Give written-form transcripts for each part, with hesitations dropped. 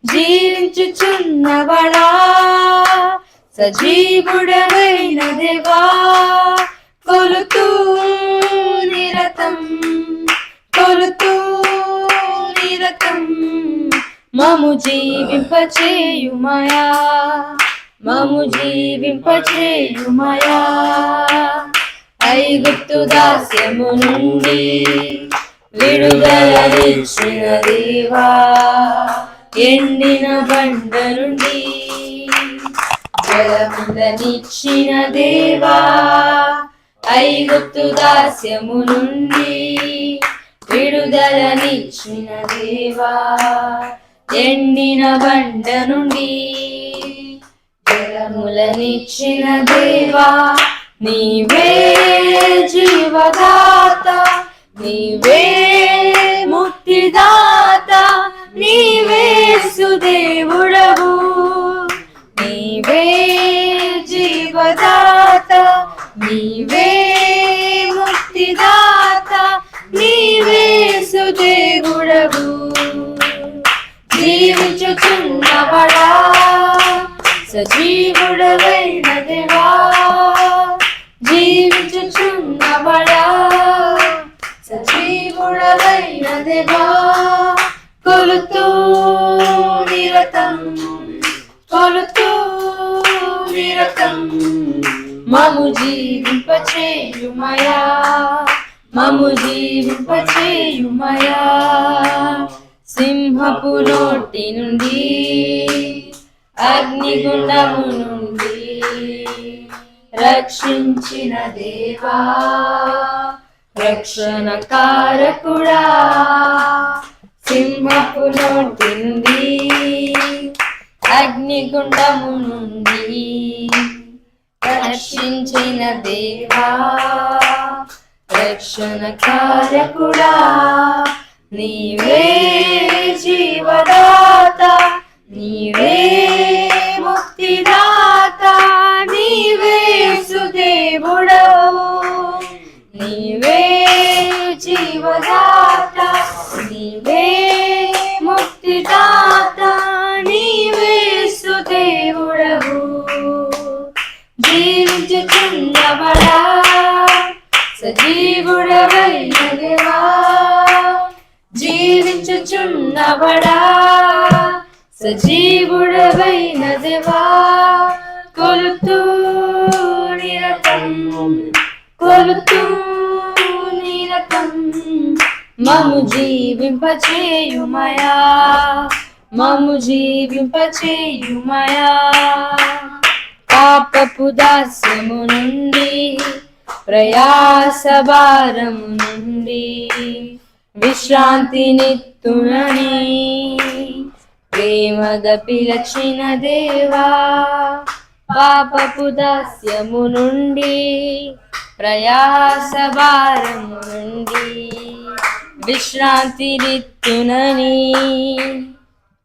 జీవించుచున్నవడా సజీవుడవైన దేవా, కొలుతూ నిరతం మము జీవింపచేయుమయా, మము జీవింపచేయుమయా. ఐగుప్తు దాస్యము నుండి విడుదలనిచ్చిన దేవా, ఎండిన బండ నుండి జలములనిచ్చిన దేవా, ఐగుప్తు దాస్యము నుండి విడుదలనిచ్చిన దేవా, ఎండిన బండ నుండి జలములనిచ్చిన దేవా. నీవే జీవదాత, నీవే ముక్తిదాత, నీవే సుదేవుడవు. నీవే జీవదాత, నీవే ముక్తిదాత, నీవే సుదేవుడవు. జీవించుచున్నవడా సజీవుడవైన దేవా, జీవించుచున్నవడా సజీవుడవైన దేవా, కొలుతూ నిరతం మము జీవింపచేయుమయా, మము జీవింపచేయుమయా. సింహపు నోటి నుండి అగ్నిగుండము నుండి రక్షించిన దేవా, రక్షణ కారకుడా. సింహపు నోటి నుండి అగ్నిగుండము నుండి రక్షించిన దేవా, రక్షణ కారకుడా. నీవే జీవదాత, నీవే ముక్తిదాత, నీవే సుదేవుడవు. నీవే జీవదాత, నీవే ముక్తిదాత, నీవే సుదేవుడవు. జీవించుచున్నవడా సజీవుడవైన దేవా, జీవించుచున్నవడా సజీవుడవైన దేవా, కొలుతూ నిరతం మము జీవింపచేయుమయా, మము జీవింపచేయుమయా. పాపపు దాస్యము నుండి ప్రయాస భారము నుండి విశ్రాంతినిత్తునని ప్రేమగా పిలచిన దేవా, పాపపు దాస్యము నుండి ప్రయాస భారము నుండి విశ్రాంతినిత్తునని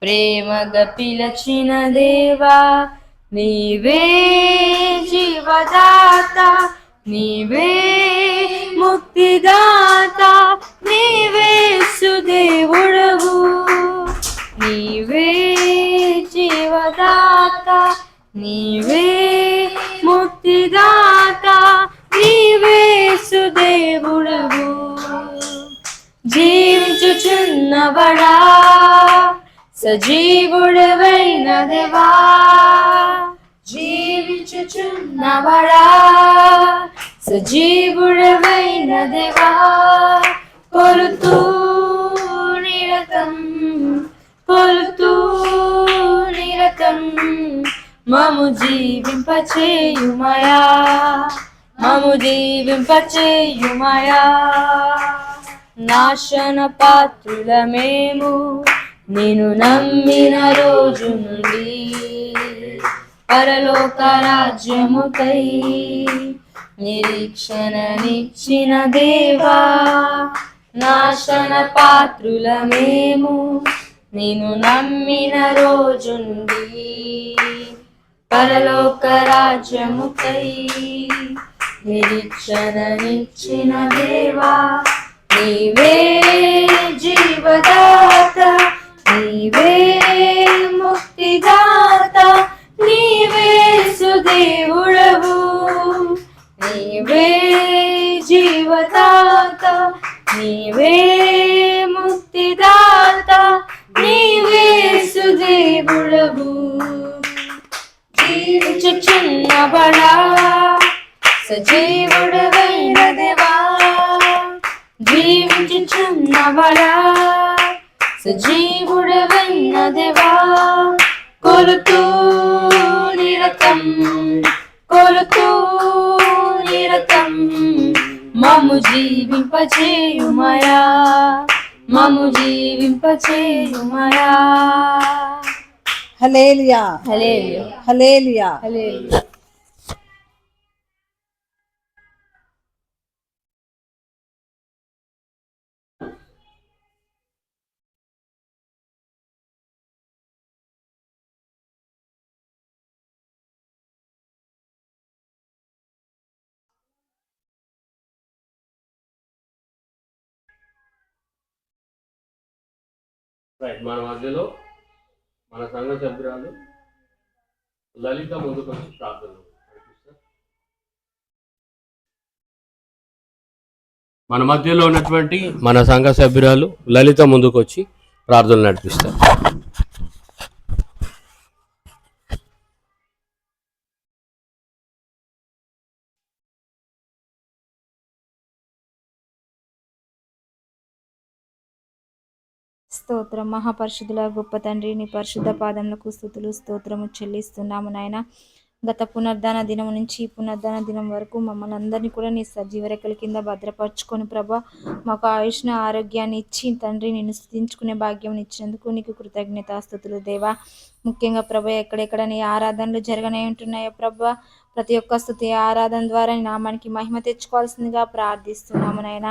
ప్రేమగా పిలచిన దేవా. నీవే జీవదాత, నీవే ముక్తిదాత, నీవే సుదేవుడవు. నీవే జీవదాత, నీవే ముక్తిదాత, నీవే సుదేవుడవు. జీవించుచున్నవడా సజీవుడవైన దేవా, జీవించుచున్నవడా సజీవుడవైన దేవా, కొలుతూ నిరతం మము జీవింపచేయుమయా, మము జీవింపచేయుమయా. నాశన పాత్రులమేము నిన్ను నమ్మిన రోజు నుండి పరలోక రాజ్యముకై నిరీక్షణనిచ్చిన దేవా. నాశన పాత్రులమేము నిన్ను నమ్మిన రోజు నుండి పరలోక రాజ్యముకై నిరీక్షణనిచ్చిన దేవా. నీవే జీవదాత, నీవే దేవుడవు, నీవే జీవదాత, నీవే ముక్తిదాత, నీవే సుదేవుడవు. జీవించుచున్నబడా సజీవుడవైన దేవా, జీవించుచున్నబడా సజీవుడవైన దేవా, కొలుతూ నిరతం, కొలుతూ నిరతం, మము జీవింపచేయుమయా, మము జీవింపచేయుమయా. హల్లెలూయా, హల్లెలూయా, హల్లెలూయా. హల్లెలూయా. మన మధ్యలో మన సంఘ సభ్యురాలు లలిత ముందుకు వచ్చి ప్రార్థన. మన మధ్యలో ఉన్నటువంటి మన సంఘ సభ్యురాలు లలిత ముందుకు వచ్చి ప్రార్థనలు నడిపిస్తారు. స్తోత్రం. మహాపరిశుద్ధుల గొప్ప తండ్రి, నీ పరిశుద్ధ పాదములకు స్తుతులు స్తోత్రము చెల్లిస్తున్నాము నాయన. గత పునర్ధాన దినం నుంచి పునర్ధాన దినం వరకు మమ్మల్ని అందరినీ కూడా నీ సజీవ రెక్కల కింద భద్రపరచుకొని ప్రభా, మాకు ఆయుష్ను ఆరోగ్యాన్ని ఇచ్చి తండ్రి నిన్ను స్తుతించుకునే భాగ్యం ఇచ్చినందుకు నీకు కృతజ్ఞతాస్తుతులు దేవా. ముఖ్యంగా ప్రభా, ఎక్కడెక్కడ నీ ఆరాధనలు జరగనే ఉంటున్నాయో ప్రభా, ప్రతి ఒక్క స్తుతి ఆరాధన ద్వారా నీ నామానికి మహిమ తెచ్చుకోవాల్సిందిగా ప్రార్థిస్తున్నాము నాయన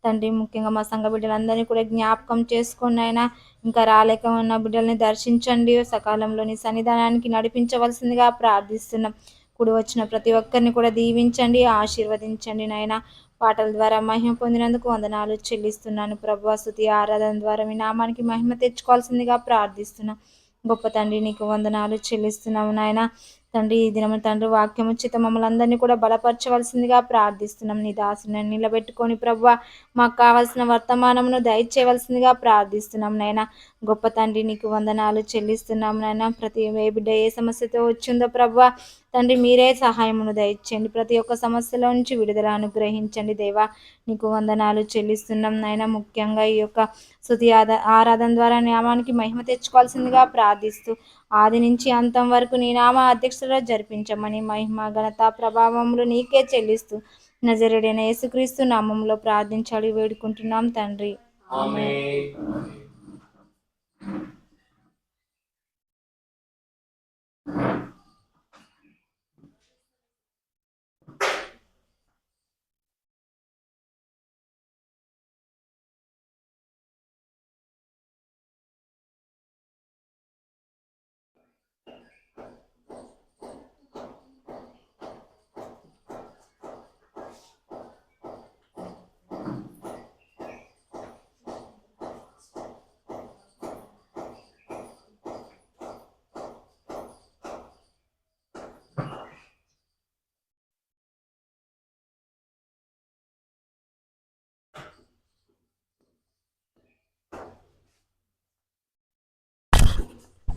తండ్రి. ముఖ్యంగా మా సంఘ బిడ్డలందరినీ కూడా జ్ఞాపకం చేసుకోండి ఆయన. ఇంకా రాలేక ఉన్న బిడ్డల్ని దర్శించండి, సకాలంలో నీ సన్నిధానానికి నడిపించవలసిందిగా ప్రార్థిస్తున్నాం. కూడి వచ్చిన ప్రతి ఒక్కరిని కూడా దీవించండి, ఆశీర్వదించండి నాయన. పాటల ద్వారా మహిమ పొందినందుకు వందనాలు చెల్లిస్తున్నాను ప్రభు. స్తుతి ఆరాధన ద్వారా మీ నామానికి మహిమ తెచ్చుకోవాల్సిందిగా ప్రార్థిస్తున్నాం. గొప్ప తండ్రి, నీకు వందనాలు చెల్లిస్తున్నాము నాయన తండ్రి. ఈ దినము తండ్రి వాక్యము చేత మమ్మల్ని అందరినీ కూడా బలపరచవలసిందిగా ప్రార్థిస్తున్నాం. నీ దాసుని నిలబెట్టుకొని ప్రభువ, మాకు కావాల్సిన వర్తమానమును దయచేయవలసిందిగా ప్రార్థిస్తున్నాం నాయన. గొప్ప తండ్రి, నీకు వందనాలు చెల్లిస్తున్నాం నాయన. ప్రతి ఏ బిడ్డ ఏ సమస్యతో వచ్చిందో ప్రభువ తండ్రి, మీరే సహాయమును దయచేయండి. ప్రతి ఒక్క సమస్యలో నుంచి విడుదల అనుగ్రహించండి దేవా. నీకు వందనాలు చెల్లిస్తున్నాం నాయన. ముఖ్యంగా ఈ యొక్క స్తుతి ఆరాధన ద్వారా నామానికి మహిమ తెచ్చుకోవాల్సిందిగా ప్రార్థిస్తూ ఆది నుంచి అంతం వరకు నీ నామ అధ్యక్షులుగా జరిపించమని మహిమ ఘనత ప్రభావములు నీకే చెల్లిస్తూ నజరేయుడైన యేసుక్రీస్తు నామంలో ప్రార్థించాలి వేడుకుంటున్నాం తండ్రి, ఆమేన్.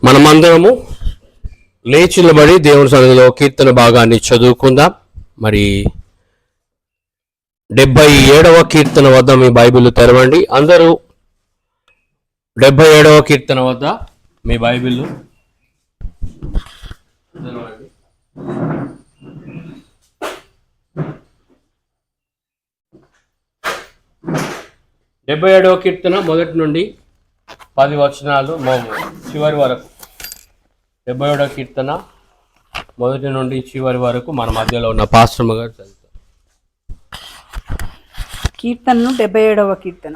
మనమందరము లేచి నిలబడి దేవుని సన్నిధిలో కీర్తన భాగాన్ని చదువుకుందాం. మరి 77వ కీర్తన వద్ద మీ బైబిల్ తెరవండి. అందరూ 77వ కీర్తన వద్ద మీ బైబిల్ తెరవండి. 77వ కీర్తన మొదటి నుండి 10 వచనాలు చివరి వరకు. 77వ కీర్తన మొదటి నుండి చివరి వరకు మన మధ్యలో ఉన్న పాస్టర్ గారు చదువుతారు. కీర్తనను 77వ కీర్తన.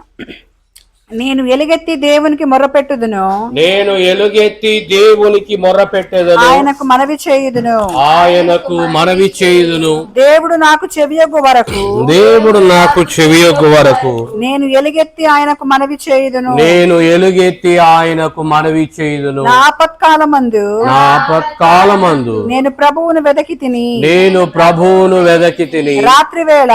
నేను ఎలుగెత్తి దేవునికి మొర్రపెట్టుదును, నేను ఎలుగెత్తి దేవునికి మొర్ర పెట్టెదను, ఆయనకు మనవి చేయుదును. ఆయనకు మనవి చేయుదును. దేవుడు నాకు చెవియొగ్గు వరకు, దేవుడు నాకు చెవియొగ్గు వరకు నేను ఎలుగెత్తి ఆయనకు మనవి చేయుదును. నేను ఎలుగెత్తి ఆయనకు మనవి చేయుదును. నా ఆపత్కాలమందు నా ఆపత్కాలమందు నేను ప్రభువును వెదకి తిని, నేను ప్రభువును వెదకి తిని, రాత్రి వేళ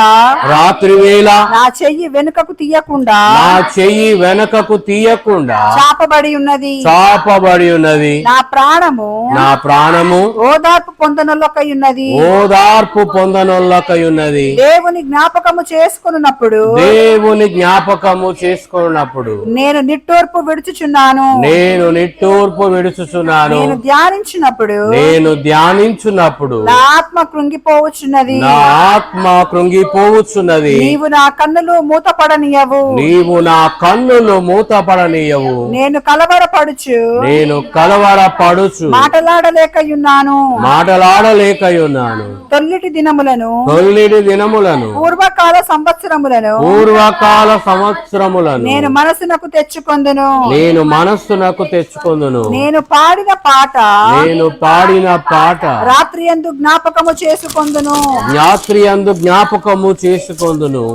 రాత్రి వేళ నా చెయ్యి వెనుకకు తీయకుండా నా చెయ్యి వెనకకు తీయకుండా చాపబడి ఉన్నది. చాపబడి ఉన్నది. నా ప్రాణము నా ప్రాణము ఓదార్పు పొందనొల్లకై ఉన్నది. ఓదార్పు పొందనొల్లకై ఉన్నది. దేవుని జ్ఞాపకము చేసుకున్నప్పుడు దేవుని జ్ఞాపకము చేసుకున్నప్పుడు నేను నిట్టూర్పు విడుచుచున్నాను. నేను నిట్టూర్పు విడుచుచున్నాను. నేను ధ్యానించినప్పుడు నేను ధ్యానించున్నప్పుడు నా ఆత్మ కృంగిపోవచ్చున్నది. నా ఆత్మ కృంగిపోవచ్చున్నది. నీవు నా కన్నులు మూతపడనీయవు. నీవు నా కన్నులు మూతపడనీయవు. నేను కలవరపడుచు నేను కలవరపడుచు మాటలాడలేకయున్నాను. మాటలాడలేకయున్నాను. తొల్లిటి దినములను తొల్లిడి దినములను పూర్వకాల సంవత్సరములను పూర్వకాల సంవత్సరములను నేను మనసునకు తెచ్చుకొందును. నేను మనస్సునకు తెచ్చుకొందును. నేను పాడిన పాట నేను పాడిన పాట రాత్రి యందు జ్ఞాపకము చేసుకొందును. రాత్రి యందు జ్ఞాపకము చేసుకొందును.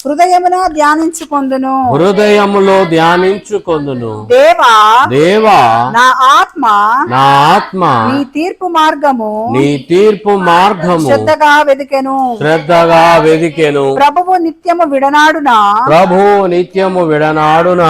హృదయమున ధ్యానించుకొందును. హృదయములో ధ్యానించుకొందును. దేవా దేవా నా ఆత్మ నా ఆత్మ నీ తీర్పు మార్గము నీ తీర్పు మార్గము శ్రద్ధగా వెదికెను. శ్రద్ధగా వెదికెను. ప్రభువు నిత్యము విడనాడునా ప్రభు నిత్యము విడనాడున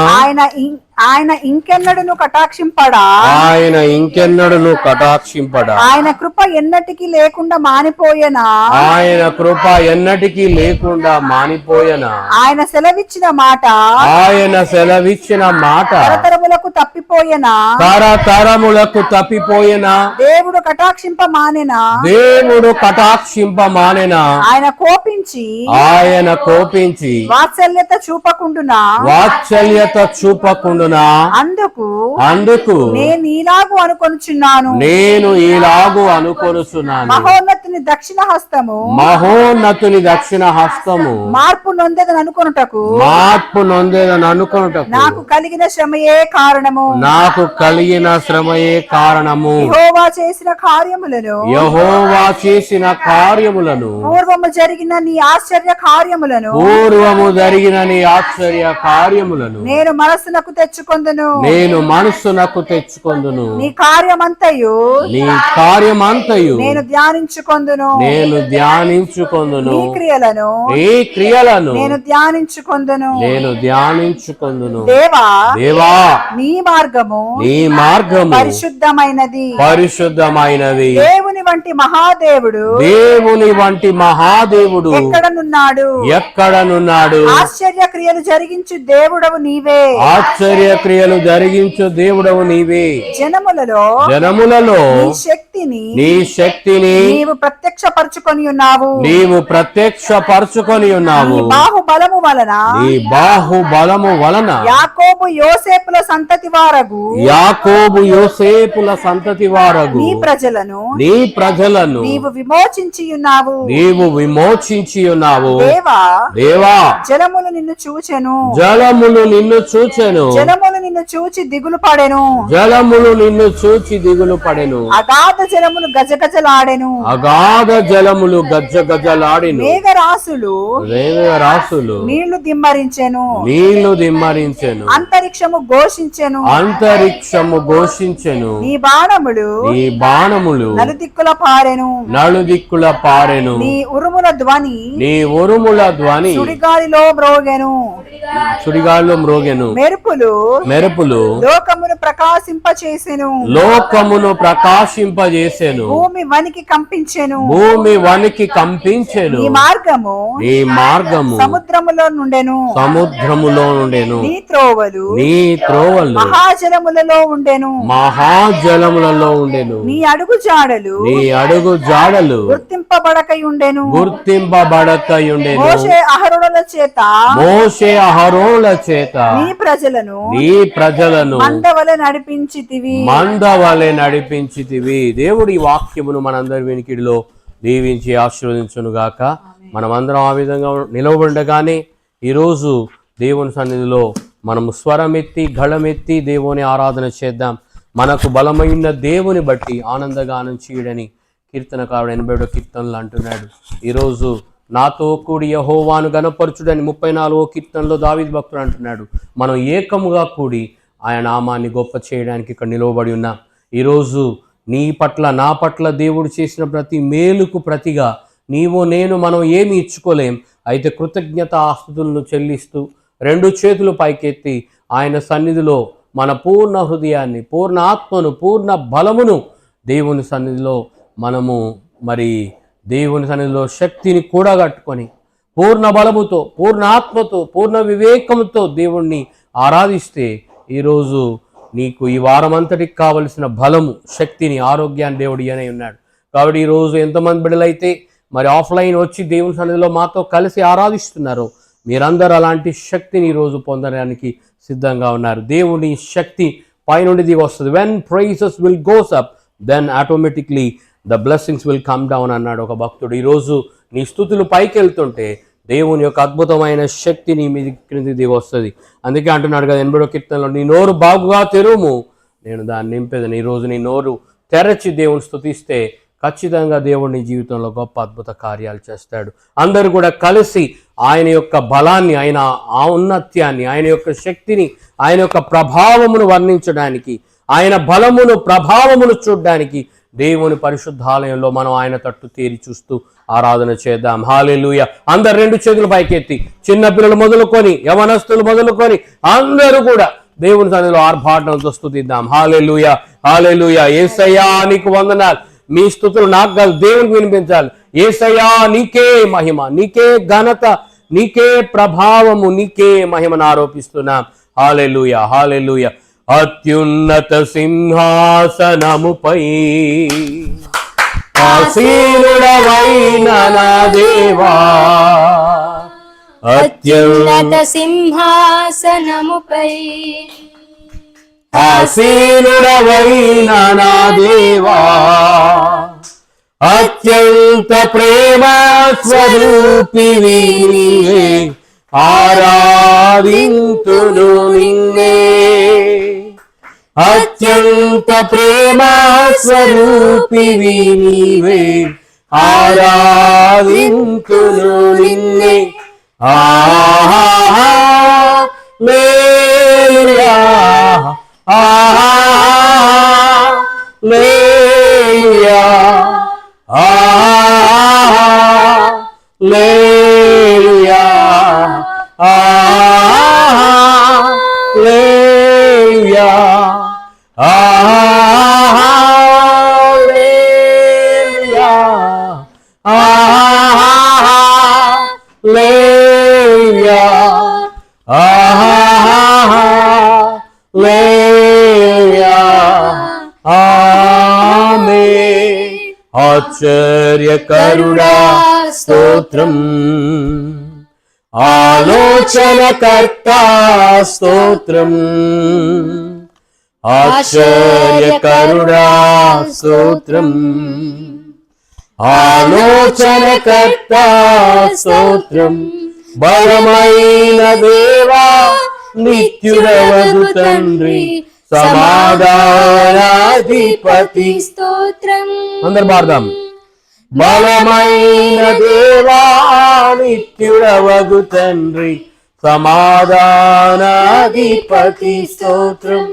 ఆయన ఇంకెన్నడును కటాక్షింపడా. ఆయన ఇంకెన్నడును కటాక్షింపడా. ఆయన కృప ఎన్నటికి లేకుండా మానిపోయేనా. ఆయన కృప ఎన్నటికీ లేకుండా మానిపోయనా. ఆయన సెలవిచ్చిన మాట ఆయన సెలవిచ్చిన మాట తరతరములకు తప్పిపోయేనా. తరతరములకు తప్పిపోయినా. దేవుడు కటాక్షింప మానెనా. దేవుడు కటాక్షింప మానెనా. ఆయన కోపించి వాత్సల్యత చూపకుండునా. వాత్సల్యత చూపకుండునా. అందుకు నేను ఇలాగు అనుకొనుచున్నాను. నేను ఇలాగు అనుకొనుచున్నాను. మహోన్నతుని దక్షిణ హస్తము మార్పు నొందేదని అనుకొనుటకు నాకు కలిగిన శ్రమయే కారణము. యెహోవా చేసిన కార్యములను పూర్వము జరిగిన నీ ఆశ్చర్య కార్యములను నేను మనస్సునకు తెచ్చుకొందును. నీ కార్యమంతయు నేను ధ్యానించుకొందును. నీ క్రియలను నేను ధ్యానించుకొందును. దేవా నీ మార్గము పరిశుద్ధమైనది. దేవుని వంటి మహాదేవుడు ఎక్కడనున్నాడు. ఆశ్చర్య క్రియలు జరిగించు దేవుడవు నీవే. జనములలో నీ శక్తిని నీవు ప్రత్యక్షపరచుకొని ఉన్నావు. నీ బాహుబలము వలన యాకోబు యోసేపుల సంతతి వారగు నీ ప్రజలను నీవు విమోచించి ఉన్నావు. దేవా జలములు నిన్ను చూచెను. జలములు నిన్ను చూచి దిగులు పడెను. అగాధ జలములు గజగజలాడెను. మేఘరాసులు నీళ్లు దిమ్మరించెను. అంతరిక్షము ఘోషించెను. నీ బాణములు నలుదిక్కుల పారెను. నీ ఉరుముల ధ్వని సుడిగాలిలో మ్రోగెను. మెరుపులు లోకమును ప్రకాశింపజేసెను. భూమి వనికి కంపించెను. నీ మార్గము సముద్రములో నుండెను. నీ త్రోవలు మహాజలములలో ఉండెను. నీ అడుగు జాడలు గుర్తింపబడకై ఉండెను. మోషే అహరోనుల చేత నీ ప్రజలను మందవలె నడిపించితివి. దేవుడి వాక్యమును మనందరి వినికిడిలో దీవించి ఆశీర్వదించును గాక. మనమందరం ఆ విధంగా నిలవబడగానే ఈరోజు దేవుని సన్నిధిలో మనము స్వరమెత్తి గళమెత్తి దేవుని ఆరాధన చేద్దాం. మనకు బలమైన దేవుని బట్టి ఆనందగానం చేయడని కీర్తనకారుడు 80వ కీర్తనలు అంటున్నాడు. ఈరోజు నాతో కూడి యెహోవాను గణపరచుడని 34వ కీర్తనలో దావీదు భక్తుడు అంటున్నాడు. మనం ఏకముగా కూడి ఆయన నామాన్ని గొప్ప చేయడానికి ఇక్కడ నిలవబడి ఉన్నాం. ఈరోజు నీ పట్ల నా పట్ల దేవుడు చేసిన ప్రతి మేలుకు ప్రతిగా నీవు నేను మనం ఏమి ఇచ్చుకోలేం. అయితే కృతజ్ఞత ఆస్తుతులను చెల్లిస్తూ 2 చేతులు పైకెత్తి ఆయన సన్నిధిలో మన పూర్ణ హృదయాన్ని, పూర్ణ ఆత్మను, పూర్ణ బలమును దేవుని సన్నిధిలో మనము దేవుని సన్నిధిలో శక్తిని కూడగట్టుకొని పూర్ణ బలముతో, పూర్ణ ఆత్మతో, పూర్ణ వివేకముతో దేవుణ్ణి ఆరాధిస్తే ఈరోజు నీకు ఈ వారమంతటికి కావలసిన బలము, శక్తిని, ఆరోగ్యాన్ని దేవుడు ఇయనే ఉన్నాడు. కాబట్టి ఈరోజు ఎంతమంది బిడ్డలైతే ఆఫ్లైన్ వచ్చి దేవుని సన్నిధిలో మాతో కలిసి ఆరాధిస్తున్నారో మీరందరూ అలాంటి శక్తిని ఈరోజు పొందడానికి సిద్ధంగా ఉన్నారు. దేవుని శక్తి పైనుండి దిగి వస్తుంది. When praises will goes up then automatically the blessings will come down అన్నాడు ఒక భక్తుడు. ఈరోజు నీ స్తుతులు పైకి వెళ్తుంటే దేవుని యొక్క అద్భుతమైన శక్తి నీ మీద క్రిందికి దిగి వస్తుంది. అందుకే అంటున్నాడు కదా 80వ కీర్తనలో, నీ నోరు బాగుగా తెరుము, నేను దాన్ని నింపేదని. ఈరోజు నీ నోరు తెరచి దేవుని స్తుతిస్తే ఖచ్చితంగా దేవుడు నీ జీవితంలో గొప్ప అద్భుత కార్యాలు చేస్తాడు. అందరూ కూడా కలిసి ఆయన యొక్క బలాన్ని, ఆయన ఔన్నత్యాన్ని, ఆయన యొక్క శక్తిని, ఆయన యొక్క ప్రభావమును వర్ణించడానికి, ఆయన బలమును, ప్రభావమును చూడడానికి దేవుని పరిశుద్ధాలయంలో మనం ఆయన తట్టు తేరి చూస్తూ ఆరాధన చేద్దాం. హల్లెలూయా. అందరు 2 చేతులు పైకెత్తి, చిన్నపిల్లలు మొదలుకొని యవనస్తులు మొదలుకొని అందరూ కూడా దేవుని సన్నిధిలో ఆర్భాటంతో స్తుతిద్దాం. హల్లెలూయా, హల్లెలూయా. యేసయ్యా నీకు వందనాలు. మీ స్తుతులు నాకు కాదు, దేవునికి వినిపించాలి. యేసయ్యా నీకే మహిమ, నీకే ఘనత, నీకే ప్రభావము, నీకే మహిమను ఆరోపిస్తున్నాం. హల్లెలూయా, హల్లెలూయా. అత్యున్నత సింహాసనముపై ఆసీనుడవైన నా దేవా, అత్యున్నత సింహాసనముపై ఆసీనుడవైన నా దేవా, అత్యంత ప్రేమ స్వరూపివి నీవే, ఆరాధింతును నిన్నే. అత్యంత ప్రేమ స్వరూపివి నీవే, ఆరాధింతును నిన్నే. హల్లెలూయా, హల్లెలూయా, హల్లెలూయా, హల్లెలూయా, హల్లెలూయా, హల్లెలూయా, హల్లెలూయా. ఆమేన్. ఆశ్చర్యకరుడా స్తోత్రం, ఆలోచనకర్త స్తోత్రం, ఆశ్చర్యకరుడా స్తోత్రం, ఆలోచనకర్త స్తోత్రం. బలమైన దేవా నిత్యుడవగు తండ్రి, సమాధానాధిపతి స్తోత్రం. అందరు పాడదాం. బలమైన దేవా నిత్యుడవగు తండ్రి, సమాధానాధిపతి స్తోత్రం.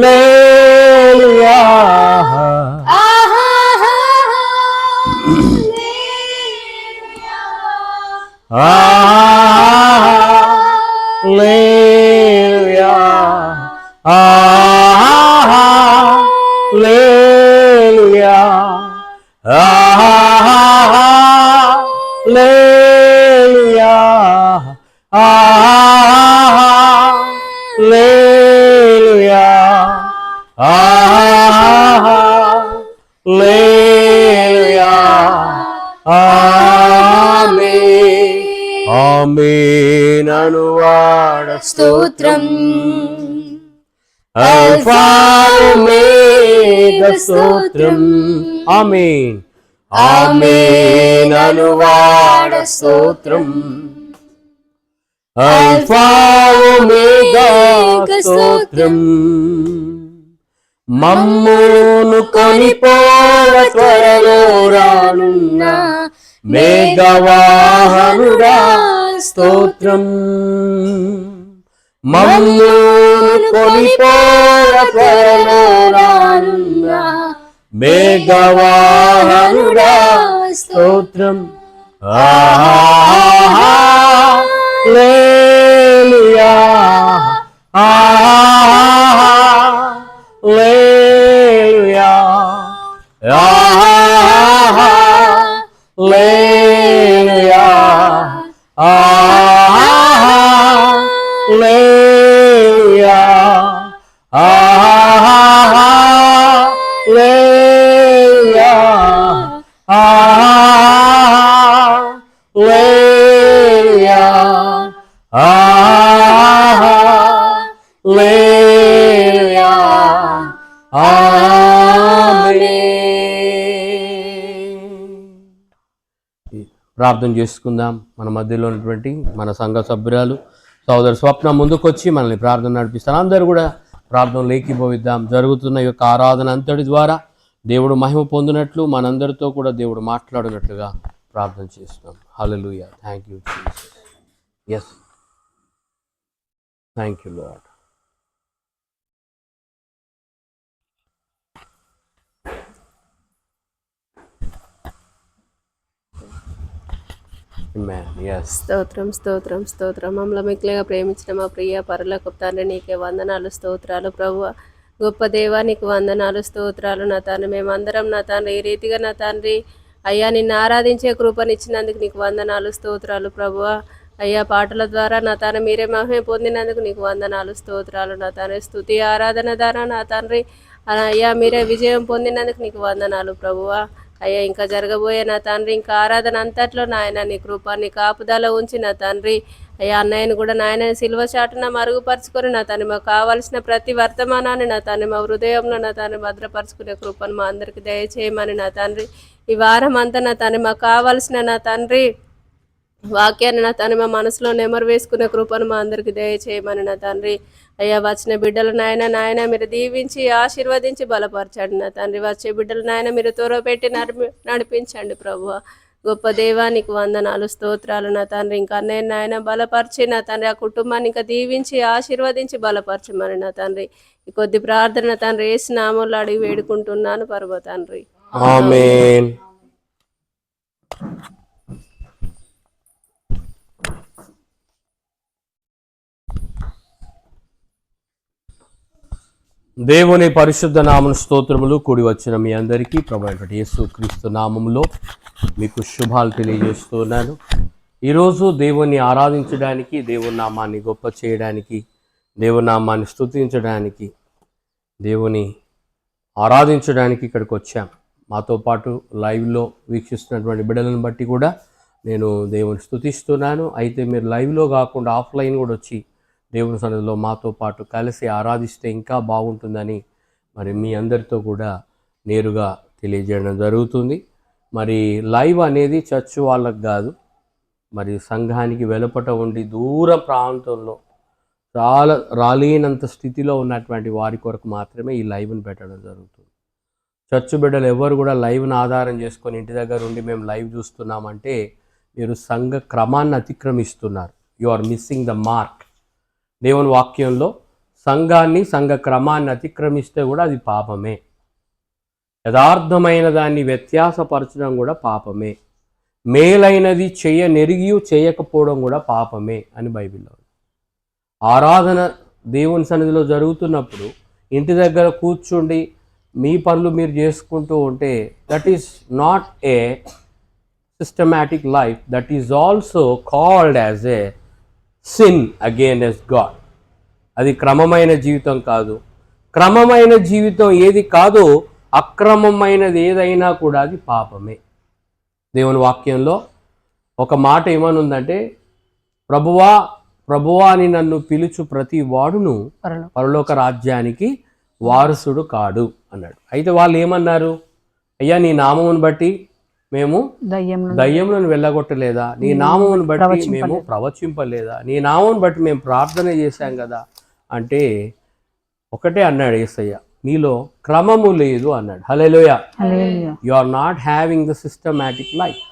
హల్లెలూయా, హల్లెలూయా, హల్లెలూయా, హల్లెలూయా, హల్లెలూయా, హల్లెలూయా. ఆమేన్, ఆమేన్. అనువాడ స్తోత్రం. అల్ఫా ఒమేగా స్తోత్రం. ఆమేన్, ఆమేన్. అనువాడ స్తోత్రం, అల్ఫా ఒమేగా స్తోత్రం. మమ్మును కొనిపోవ త్వరలో రానున్న మేఘవాహనుడా స్తోత్రం. మమ్మును కొనిపోవ త్వరలో రానున్న మేఘవాహనుడా స్తోత్రం. హల్లెలూయా హల్లెలూయా హల్లెలూయా హల్లెలూయా హల్లెలూయా హల్లెలూయా హల్లెలూయా ఆమేన్. ప్రార్థన చేసుకుందాం. మన మధ్యలో ఉన్నటువంటి మన సంఘ సభ్యురాలు సోదరు స్వప్న ముందుకొచ్చి మనల్ని ప్రార్థన నడిపిస్తారు. అందరూ కూడా ప్రార్థనలు ఏకీభవిద్దాం. జరుగుతున్న ఈ యొక్క ఆరాధన అంతటి ద్వారా దేవుడు మహిమ పొందినట్లు మనందరితో కూడా దేవుడు మాట్లాడినట్లుగా ప్రార్థన చేస్తున్నాం. Hallelujah. Thank you Jesus. Yes, thank you Lord. Amen. Yes. స్తోత్రం స్తోత్రం స్తోత్రం. మమ్మల్ని మిక్కిలిగా ప్రేమించిన మా ప్రియ పరలోకపు తండ్రి నీకే వందనాలు స్తోత్రాలు ప్రభువా. గొప్ప దేవా నీకు వందనాలు స్తోత్రాలు నా తండ్రి. మేమందరం నా తండ్రి ఈ రీతిగా నా తండ్రి అయ్యా నిన్ను ఆరాధించే కృపనిచ్చినందుకు నీకు వందనాలు స్తోత్రాలు ప్రభువా. అయ్యా పాటల ద్వారా నా తండ్రి మీరే మహిమ పొందినందుకు నీకు వందనాలు స్తోత్రాలు నా తండ్రి. స్తుతి ఆరాధన ద్వారా నా తండ్రి అయ్యా మీరే విజయం పొందినందుకు నీకు వందనాలు ప్రభువా. అయ్యా ఇంకా జరగబోయే నా తండ్రి ఇంకా ఆరాధన అంతట్లో నాయన నీ కృపాన్ని కాపుదల ఉంచి నా తండ్రి అయ్యా అన్నయ్యను కూడా నాయన సిల్వ చాటున మరుగుపరుచుకొని నా తండ్రి మాకు కావాల్సిన ప్రతి వర్తమానాన్ని నా తండ్రి మా హృదయంలో నా తండ్రి భద్రపరుచుకునే కృపను మా అందరికి దయచేయమని నా తండ్రి ఈ వారం అంతా నా తండ్రి మాకు కావాల్సిన నా తండ్రి వాక్యాన్ని నా తండ్రి మా మనసులో నెమరు వేసుకునే కృపను మా అందరికి దయచేయమని నా తండ్రి అయ్యా వచ్చిన బిడ్డలు నాయన మీరు దీవించి ఆశీర్వదించి బలపరచండి నా తండ్రి. వచ్చే బిడ్డలు నాయన మీరు త్వరపెట్టి నడిపించండి ప్రభువా. గొప్ప దేవానికి వందనాలు స్తోత్రాలు నా తండ్రి. ఇంకా నేను నాయన బలపరిచి నా తండ్రి ఆ కుటుంబాన్ని ఇంకా దీవించి ఆశీర్వదించి బలపరచమని నా తండ్రి ఈ కొద్ది ప్రార్థన తండ్రి యేసు నామములో అడిగి వేడుకుంటున్నాను పరమ తండ్రి. ఆమేన్. దేవుని పరిశుద్ధ నామమున స్తోత్రములు. కూడి వచ్చిన మీ అందరికీ ప్రభువైన యేసు క్రీస్తు నామములో మీకు శుభాలు తెలియజేస్తున్నాను. ఈరోజు దేవుని ఆరాధించడానికి, దేవుని నామాన్ని గొప్ప చేయడానికి, దేవుని నామాన్ని స్తుతించడానికి, దేవుని ఆరాధించడానికి ఇక్కడికి వచ్చాం. మాతో పాటు లైవ్లో వీక్షిస్తున్నటువంటి బిడ్డలను బట్టి కూడా నేను దేవుని స్తుతిస్తున్నాను. అయితే మీరు లైవ్లో కాకుండా ఆఫ్లైన్ కూడా వచ్చి దేవుని సన్నిధిలో మాతో పాటు కలిసి ఆరాధిస్తే ఇంకా బాగుంటుందని మరి మీ అందరితో కూడా నేరుగా తెలియజేయడం జరుగుతుంది. మరి లైవ్ అనేది చర్చ్ వాళ్ళకు కాదు, మరి సంఘానికి వెలుపట ఉండి దూర ప్రాంతంలో చాలా రాలేనంత స్థితిలో ఉన్నటువంటి వారి కొరకు మాత్రమే ఈ లైవ్ని పెట్టడం జరుగుతుంది. చర్చ్ బిడ్డలు ఎవరు కూడా లైవ్ని ఆధారం చేసుకొని ఇంటి దగ్గర ఉండి మేము లైవ్ చూస్తున్నామంటే మీరు సంఘ క్రమాన్ని అతిక్రమిస్తున్నారు. You are missing the mark. దేవుని వాక్యంలో సంఘాన్ని, సంఘ క్రమాన్ని అతిక్రమిస్తే కూడా అది పాపమే. యథార్థమైన దాన్ని వ్యత్యాసపరచడం కూడా పాపమే. మేలైనది నెరిగి చేయకపోవడం కూడా పాపమే అని బైబిల్లో. ఆరాధన దేవుని సన్నిధిలో జరుగుతున్నప్పుడు ఇంటి దగ్గర కూర్చుండి మీ పనులు మీరు చేసుకుంటూ ఉంటే that is not a systematic life. That is also called as a sin against God. అది క్రమమైన జీవితం కాదు. క్రమమైన జీవితం ఏది కాదో అక్రమమైనది ఏదైనా కూడా అది పాపమే. దేవుని వాక్యంలో ఒక మాట ఏమనుందంటే, ప్రభువా ప్రభువా అని నన్ను పిలుచు ప్రతి వాడును పరలోక రాజ్యానికి వారసుడు కాడు అన్నాడు. అయితే వాళ్ళు ఏమన్నారు? అయ్యా నీ నామమును బట్టి మేము దయ్యములను వెళ్ళగొట్టలేదా? నీ నామమును బట్టి మేము ప్రవచింపలేదా? నీ నామమును బట్టి మేము ప్రార్థన చేశాం కదా అంటే ఒకటే అన్నాడు యేసయ్య, నీలో క్రమము లేదు అన్నాడు. Hallelujah. You are not having the systematic life.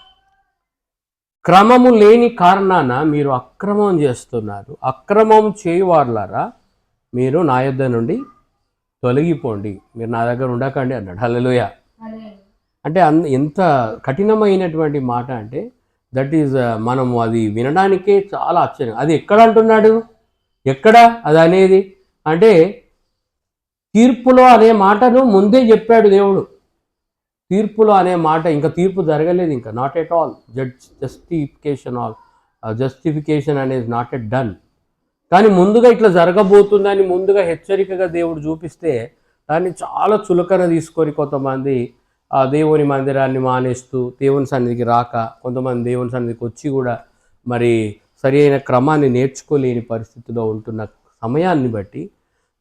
క్రమము లేని కారణాన మీరు అక్రమం చేస్తున్నారు. అక్రమం చేయువారులారా మీరు నా యొద్ద నుండి తొలగిపోండి, మీరు నా దగ్గర ఉండకండి అన్నాడు. హల్లెలూయా. అంటే ఎంత కఠినమైనటువంటి మాట అంటే దట్ ఈజ్ మనము అది వినడానికే చాలా ఆశ్చర్యం. అది ఎక్కడ అంటున్నాడు, ఎక్కడ అది అనేది అంటే తీర్పులో అనే మాటను ముందే చెప్పాడు దేవుడు. తీర్పులో అనే మాట, ఇంకా తీర్పు జరగలేదు, ఇంకా నాట్ ఎట్ ఆల్. జస్టిఫికేషన్ అనేది నాట్ ఎట్ డన్. కానీ ముందుగా ఇట్లా జరగబోతుందని ముందుగా హెచ్చరికగా దేవుడు చూపిస్తే దాన్ని చాలా చులకన తీసుకొని కొంతమంది ఆ దేవుని మందిరాన్ని మానేస్తూ దేవుని సన్నిధికి రాక, కొంతమంది దేవుని సన్నిధికి వచ్చి కూడా మరి సరి అయిన క్రమాన్ని నేర్చుకోలేని పరిస్థితిలో ఉంటున్న సమయాన్ని బట్టి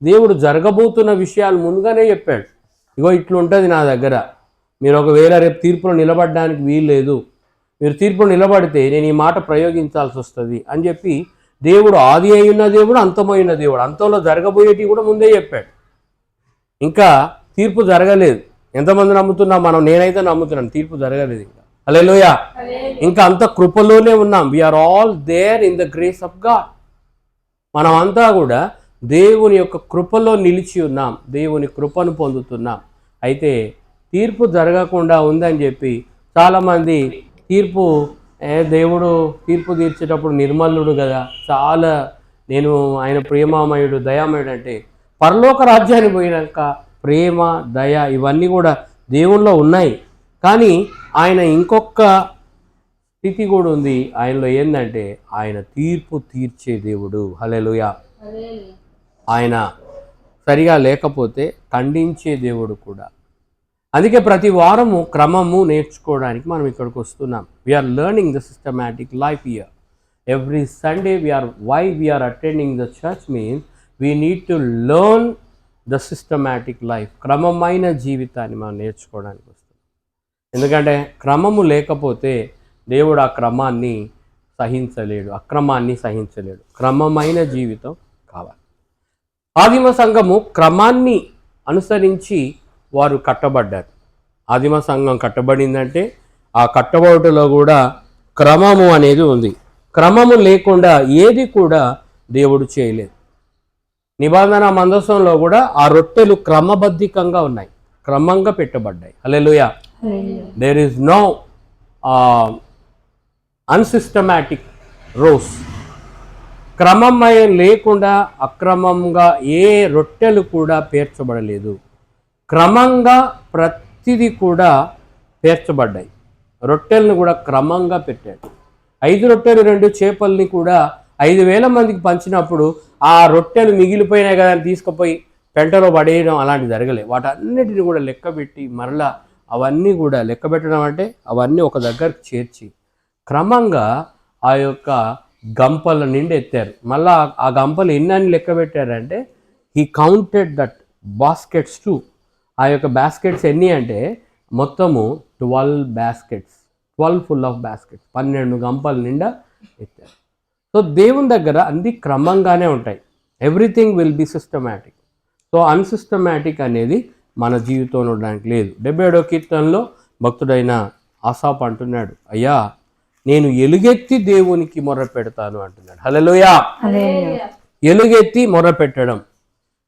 దేవుడు జరగబోతున్న విషయాలు ముందుగానే చెప్పాడు. ఇగో ఇట్లుంటుంది నా దగ్గర, మీరు ఒకవేళ రేపు తీర్పులో నిలబడడానికి వీల్లేదు, మీరు తీర్పులో నిలబడితే నేను ఈ మాట ప్రయోగించాల్సి వస్తుంది అని చెప్పి దేవుడు ఆది అయిన దేవుడు, అంతమైన దేవుడు, అంతంలో జరగబోయేటివి కూడా ముందే చెప్పాడు. ఇంకా తీర్పు జరగలేదు. ఎంతమంది నమ్ముతున్నాం మనం? నేనైతే నమ్ముతున్నాను తీర్పు జరగలేదు ఇంకా. హల్లెలూయా. ఇంకా అంత కృపలోనే ఉన్నాం. We are all there in the grace of God. మనం అంతా కూడా దేవుని యొక్క కృపలో నిలిచి ఉన్నాం, దేవుని కృపను పొందుతున్నాం. అయితే తీర్పు జరగకుండా ఉందని చెప్పి చాలామంది దేవుడు తీర్పు తీర్చేటప్పుడు నిర్మలుడు కదా, చాలా నేను ఆయన ప్రేమామయుడు దయామయుడు అంటే పరలోక రాజ్యానికి పోయినాక ప్రేమ దయ ఇవన్నీ కూడా దేవుల్లో ఉన్నాయి. కానీ ఆయన ఇంకొక స్థితి కూడా ఉంది ఆయనలో. ఏంటంటే ఆయన తీర్పు తీర్చే దేవుడు. హల్లెలూయా. ఆయన సరిగా లేకపోతే ఖండించే దేవుడు కూడా. అందుకే ప్రతి వారము క్రమము నేర్చుకోవడానికి మనం ఇక్కడికి వస్తున్నాం. We are learning the systematic life year. Every Sunday we are attending the church means we need to learn the systematic life. క్రమమైన జీవితాన్ని మనం నేర్చుకోవడానికి వస్తున్నాం. ఎందుకంటే క్రమము లేకపోతే దేవుడు ఆ క్రమాన్ని సహించలేడు, అక్రమాన్ని సహించలేడు. క్రమమైన జీవితం కావాలి. ఆదిమ సంఘము క్రమాన్ని అనుసరించి వారు కట్టబడ్డారు. ఆదిమ సంఘం కట్టబడిందంటే ఆ కట్టబడుటలో కూడా క్రమము అనేది ఉంది. క్రమము లేకుండా ఏది కూడా దేవుడు చేయలేదు. నిబంధన మందసంలో కూడా ఆ రొట్టెలు క్రమబద్ధకంగా ఉన్నాయి, క్రమంగా పెట్టబడ్డాయి. Hallelujah. There is no unsystematic rows. క్రమమయ లేకుండా అక్రమంగా ఏ రొట్టెలు కూడా పేర్చబడలేదు. క్రమంగా ప్రతిదీ కూడా పేర్చబడ్డాయి. రొట్టెలను కూడా క్రమంగా పెట్టాడు. 5 రొట్టెలు 2 చేపల్ని కూడా 5,000 మందికి పంచినప్పుడు ఆ రొట్టెలు మిగిలిపోయినాయి కదా అని తీసుకుపోయి పెంటలో పడేయడం అలాంటి జరగలే. వాటన్నిటిని కూడా లెక్కబెట్టి మరలా అవన్నీ కూడా లెక్కబెట్టడం అంటే అవన్నీ ఒక దగ్గరకు చేర్చి క్రమంగా ఆ యొక్క గంపల నిండి ఎత్తారు. మళ్ళా ఆ గంపలు ఎన్ని లెక్క పెట్టారంటే he counted that baskets too. ఆ యొక్క బాస్కెట్స్ ఎన్ని అంటే మొత్తము 12 బాస్కెట్స్, 12 ఫుల్ ఆఫ్ బాస్కెట్స్, 12 గంపల నిండా ఎత్తారు. సో దేవుని దగ్గర అన్ని క్రమంగానే ఉంటాయి. Everything will be systematic. So unsystematic అనేది మన జీవితంలో ఉండడానికి లేదు. 77వ కీర్తనలో భక్తుడైన ఆసాపు అంటున్నాడు, అయ్యా నేను ఎలుగెత్తి దేవునికి మొర్ర పెడతాను అంటున్నాడు. హల్లెలూయా. ఎలుగెత్తి మొర్ర పెట్టడం,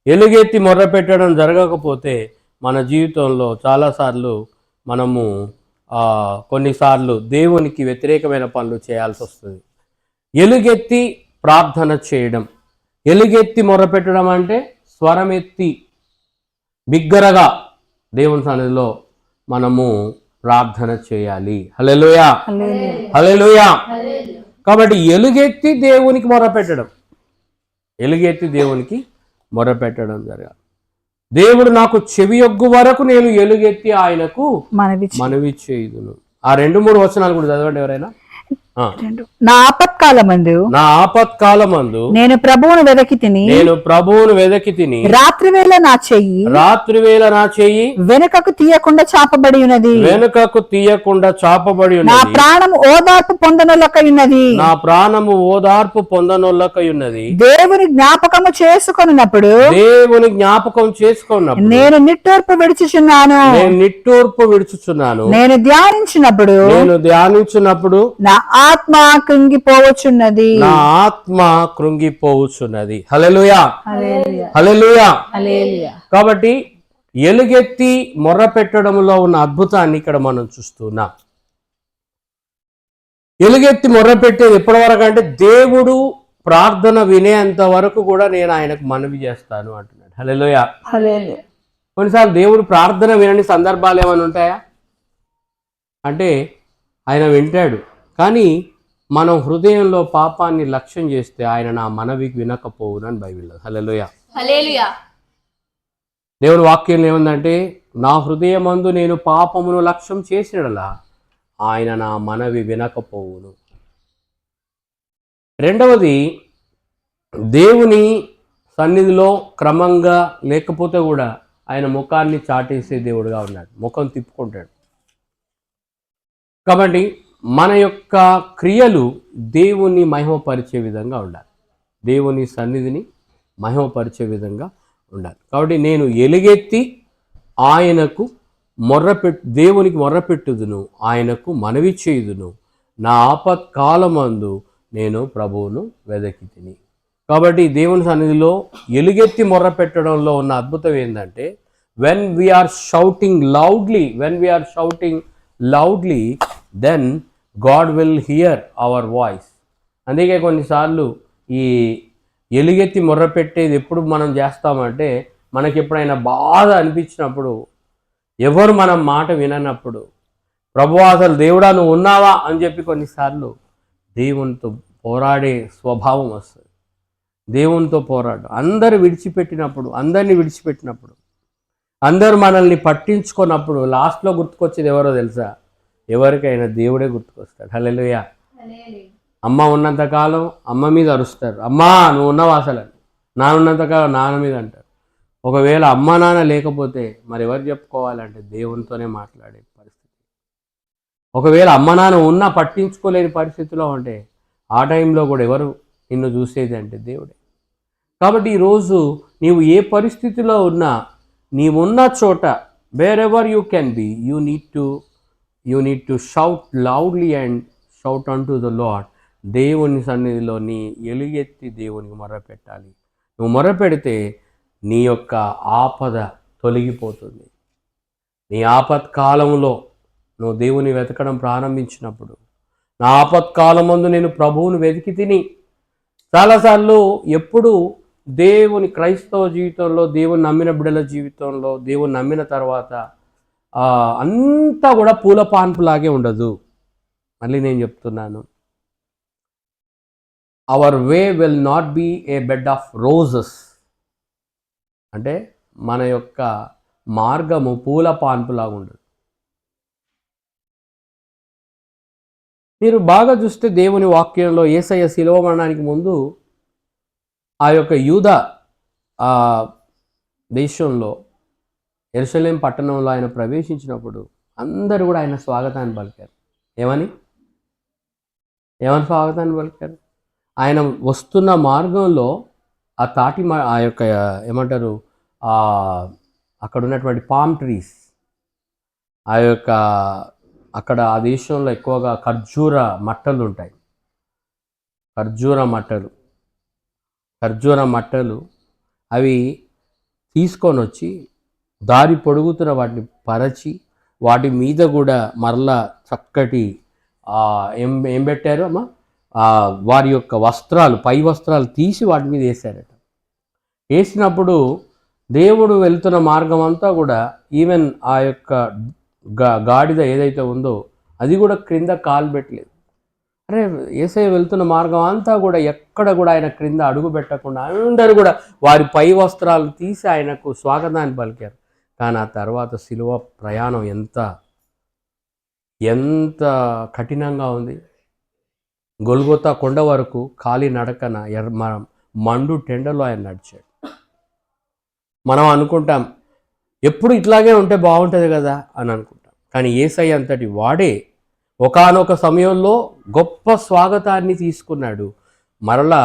ఎలుగెత్తి మొర్ర పెట్టడం జరగకపోతే మన జీవితంలో చాలాసార్లు మనము కొన్నిసార్లు దేవునికి వ్యతిరేకమైన పనులు చేయాల్సి వస్తుంది. ఎలుగెత్తి ప్రార్థన చేయడం, ఎలుగెత్తి మొర్ర పెట్టడం అంటే స్వరమెత్తి బిగ్గరగా దేవుని సన్నిధిలో మనము ప్రార్థన చేయాలి. హల్లెలూయా, హల్లెలూయా. కాబట్టి ఎలుగెత్తి దేవునికి మొరపెట్టడం, ఎలుగెత్తి దేవునికి మొరపెట్టడం జరగాలి. దేవుడు నాకు చెవియొగ్గు వరకు నేను ఎలుగెత్తి ఆయనకు మనవి చేయుదును. ఆ 2-3 వచనాలు కూడా చదవండి ఎవరైనా. నా ఆపత్ ఆపత్కాలమందు నా ఆపత్కాలమందు నేను ప్రభువును వెదకి తిని నేను ప్రభువును వెదకి తిని రాత్రి వేళ నా చెయ్యి రాత్రి వేళ నా చెయ్యి వెనుకకు తీయకుండా చాపబడి ఉన్నది. వెనుకకు తీయకుండా చాపబడి నా ఉన్నది. ప్రాణము ఓదార్పు పొందనొలకై ఉన్నది. నా ప్రాణము ఓదార్పు పొందనొల్లకై ఉన్నది. దేవుని జ్ఞాపకము చేసుకొనున్నప్పుడు దేవుని జ్ఞాపకం చేసుకున్నప్పుడు నేను నిట్టూర్పు విడిచుచున్నాను. నేను నిట్టూర్పు విడుచుచున్నాను. నేను ధ్యానించినప్పుడు నేను ధ్యానించినప్పుడు నా ఆత్మ కృంగిపోవచ్చున్నది. నా ఆత్మ కృంగిపోవచ్చున్నది. హల్లెలూయా, హల్లెలూయా. కాబట్టి ఎలుగెత్తి మొర్ర పెట్టడంలో ఉన్న అద్భుతాన్ని ఇక్కడ మనం చూస్తున్నాం. ఎలుగెత్తి మొర్ర పెట్టేది ఎప్పటి వరకు అంటే దేవుడు ప్రార్థన వినేంత వరకు కూడా నేను ఆయనకు మనవి చేస్తాను అంటున్నాడు. హల్లెలూయా. కొన్నిసార్లు దేవుడు ప్రార్థన వినని సందర్భాలు ఏమైనా ఉంటాయా అంటే ఆయన వింటాడు, కానీ మనం హృదయంలో పాపాన్ని లక్ష్యం చేస్తే ఆయన నా మనవికి వినకపోవునని బైబిల్లో. హల్లెలూయా. దేవుని వాక్యం ఏముందంటే నా హృదయమందు నేను పాపమును లక్ష్యం చేసినలా ఆయన నా మనవి వినకపోవును. రెండవది, దేవుని సన్నిధిలో క్రమంగా లేకపోతే కూడా ఆయన ముఖాన్ని చాటేసే దేవుడుగా ఉన్నాడు, ముఖం తిప్పుకుంటాడు. కాబట్టి మన యొక్క క్రియలు దేవుని మహిమపరిచే విధంగా ఉండాలి, దేవుని సన్నిధిని మహిమపరిచే విధంగా ఉండాలి. కాబట్టి నేను ఎలుగెత్తి ఆయనకు దేవునికి మొర్రపెట్టుదును, ఆయనకు మనవి చేయుదును, నా ఆపత్కాలమందు నేను ప్రభువును వెదకి తిని. కాబట్టి దేవుని సన్నిధిలో ఎలుగెత్తి మొర్ర పెట్టడంలో ఉన్న అద్భుతం ఏంటంటే when we are shouting loudly then God will hear our voice. అందుకే కొన్నిసార్లు ఈ ఎలుగెత్తి మొర్ర పెట్టేది ఎప్పుడు మనం చేస్తామంటే మనకి ఎప్పుడైనా బాధ అనిపించినప్పుడు, ఎవరు మనం మాట విననప్పుడు, ప్రభువా అసలు దేవుడా నువ్వు ఉన్నావా అని చెప్పి కొన్నిసార్లు దేవునితో పోరాడే స్వభావం వస్తుంది. దేవునితో పోరాడు అందరిని విడిచిపెట్టినప్పుడు అందరూ మనల్ని పట్టించుకున్నప్పుడు లాస్ట్లో గుర్తుకొచ్చేది ఎవరో తెలుసా? ఎవరికైనా దేవుడే గుర్తుకొస్తాడు. హల్లెలూయా. అమ్మ ఉన్నంతకాలం అమ్మ మీద అరుస్తారు, అమ్మా నువ్వు ఉన్నావా అసలు. నాన్న ఉన్నంతకాలం నాన్న మీద అంటారు. ఒకవేళ అమ్మ నాన్న లేకపోతే మరి ఎవరు చెప్పుకోవాలంటే దేవునితోనే మాట్లాడే పరిస్థితి. ఒకవేళ అమ్మ నాన్న ఉన్నా పట్టించుకోలేని పరిస్థితిలో ఉంటే ఆ టైంలో కూడా ఎవరు నిన్ను చూసేది అంటే దేవుడే. కాబట్టి ఈరోజు నీవు ఏ పరిస్థితిలో ఉన్నా, నీవున్న చోట wear ever you can be, you need to shout loudly and shout an to the lord. దేవుని సన్నిధిలో నీ ఎలుగెత్తి దేవునికి మొర్రపెట్టాలి. నువ్వు మొర్రపెడితే నీ యొక్క ఆపద తొలగిపోతుంది. నీ ఆపత్కాలంలో నువ్వు దేవుని వెతకడం ప్రారంభించినప్పుడు, నా ఆపత్కాలమందు నేను ప్రభువును వెతికి తిని. చాలాసార్లు ఎప్పుడు దేవుని క్రైస్తవ జీవితంలో, దేవుని నమ్మిన బిడ్డల జీవితంలో, దేవుని నమ్మిన తర్వాత అంతా కూడా పూల పాన్పులాగే ఉండదు. మళ్ళీ నేను చెప్తున్నాను, our way will not be a bed of roses. అంటే మన యొక్క మార్గము పూల పాన్పులాగా ఉండదు. మీరు బాగా చూస్తే దేవుని వాక్యంలో యేసయ్య శిలువ మరణానికి ముందు ఆ యొక్క యూదా దేశంలో యెరూషలేం పట్టణంలో ఆయన ప్రవేశించినప్పుడు అందరూ కూడా ఆయన స్వాగతాన్ని పలికారు. ఏమని స్వాగతాన్ని పలికారు? ఆయన వస్తున్న మార్గంలో ఆ యొక్క ఏమంటారు, అక్కడ ఉన్నటువంటి పామ్ ట్రీస్, ఆ యొక్క అక్కడ ఆ దేశంలో ఎక్కువగా ఖర్జూర మట్టలు ఉంటాయి. ఖర్జూర మట్టలు అవి తీసుకొని వచ్చి దారి పొడుగుతున్న వాటిని పరచి వాటి మీద కూడా మరలా చక్కటి ఏం పెట్టారు అమ్మా, వారి యొక్క వస్త్రాలు, పై వస్త్రాలు తీసి వాటి మీద వేశారట. వేసినప్పుడు దేవుడు వెళ్తున్న మార్గం అంతా కూడా ఈవెన్ ఆ యొక్క గాడిద ఏదైతే ఉందో అది కూడా క్రింద కాలు పెట్టలేదు. అరే యేసయ్య వెళ్తున్న మార్గం అంతా కూడా ఎక్కడ కూడా ఆయన క్రింద అడుగు పెట్టకుండా అందరూ కూడా వారి పై వస్త్రాలు తీసి ఆయనకు స్వాగతాన్ని పలికారు. కానీ ఆ తర్వాత శిలువ ప్రయాణం ఎంత కఠినంగా ఉంది. గొల్గొతా కొండ వరకు ఖాళీ నడకన మండు టెండలో ఆయన నడిచాడు. మనం అనుకుంటాం ఎప్పుడు ఇట్లాగే ఉంటే బాగుంటుంది కదా అని అనుకుంటాం. కానీ యేసయ్య అంతటి వాడే ఒకానొక సమయంలో గొప్ప స్వాగతాన్ని తీసుకున్నాడు. మరలా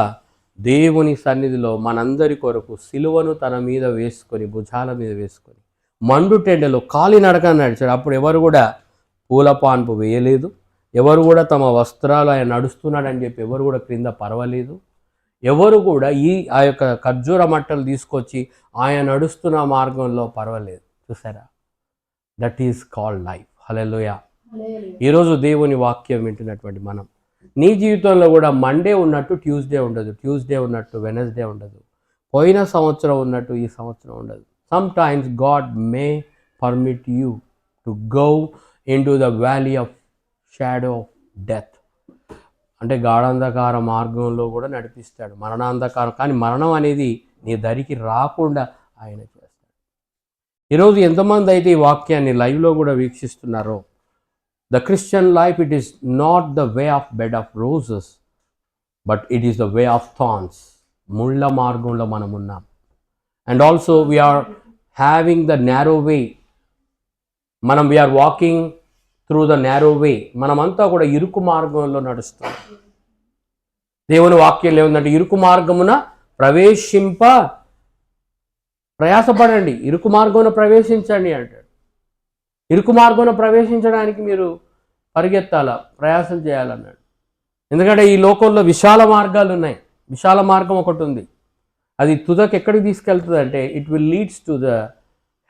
దేవుని సన్నిధిలో మనందరి కొరకు సిలువను తన మీద వేసుకొని, భుజాల మీద వేసుకొని మండు టెండలో ఖాళీ నడకన నడిచాడు. అప్పుడు ఎవరు కూడా పూలపాన్పు వేయలేదు, ఎవరు కూడా తమ వస్త్రాలు ఆయన నడుస్తున్నాడని చెప్పి ఎవరు కూడా క్రింద పర్వాలేదు, ఎవరు కూడా ఆ యొక్క ఖర్జూర మట్టలు తీసుకొచ్చి ఆయన నడుస్తున్న మార్గంలో పర్వాలేదు. చూసారా? That is called life. హల్లెలూయా. ఈరోజు దేవుని వాక్యం వింటున్నటువంటి మనం, నీ జీవితంలో కూడా మండే ఉన్నట్టు ట్యూస్డే ఉండదు, ట్యూస్డే ఉన్నట్టు వెనస్డే ఉండదు, పోయిన సంవత్సరం ఉన్నట్టు ఈ సంవత్సరం ఉండదు. Some times God May permit you to go in to the valley of shadow of death. అంటే గాఢాంధకార మార్గంలో కూడా నడిపిస్తాడు, మరణాంధకారం. కానీ మరణం అనేది నీ దరికి రాకుండా ఆయన చేస్తాడు. ఈరోజు ఎంతమంది అయితే ఈ వాక్యాన్ని లైవ్లో కూడా వీక్షిస్తున్నారో, the Christian life, it is not the way of bed of roses, but it is the way of thorns. ముళ్ళ మార్గంలో మనం ఉన్నాం. And also we are having the narrow way. We are walking through the narrow way. మనమంతా కూడా ఇరుకు మార్గంలో నడుస్తాం. దేవుని వాక్యం ఏముందంటే, ఇరుకు మార్గమున ప్రవేశింప ప్రయాసపడండి, ఇరుకు మార్గమున ప్రవేశించండి అంటాడు. ఇరుకు మార్గమున ప్రవేశించడానికి మీరు పరిగెత్తాలా, ప్రయాసం చేయాలన్నాడు. ఎందుకంటే ఈ లోకంలో విశాల మార్గాలు ఉన్నాయి. విశాల మార్గం ఒకటి ఉంది, అది తుదకు ఎక్కడికి తీసుకెళ్తుంది అంటే it will leads to the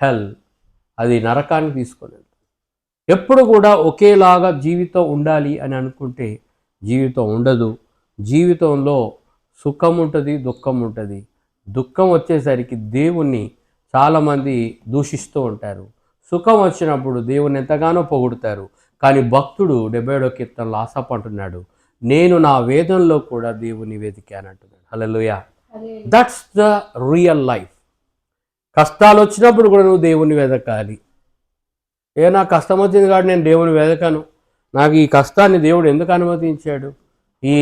hell. అది నరకానికి తీసుకొని వెళ్తుంది. ఎప్పుడు కూడా ఒకేలాగా జీవితం ఉండాలి అని అనుకుంటే జీవితం ఉండదు. జీవితంలో సుఖం ఉంటుంది, దుఃఖం ఉంటుంది. దుఃఖం వచ్చేసరికి దేవుణ్ణి చాలామంది దూషిస్తూ ఉంటారు. సుఖం వచ్చినప్పుడు దేవుని ఎంతగానో పొగుడుతారు. కానీ భక్తుడు 77వ కీర్తనలో ఆశపడుతున్నాడు, నేను నా వేదంలో కూడా దేవుని వెతికానంటున్నాడు. Hallelujah. That's the real life. కష్టాలు వచ్చినప్పుడు కూడా నువ్వు దేవుని వెతకాలి. నాకు కష్టం వచ్చింది కాబట్టి నేను దేవుని వెతకను, నాకు ఈ కష్టాన్ని దేవుడు ఎందుకు అనుమతించాడు, ఈ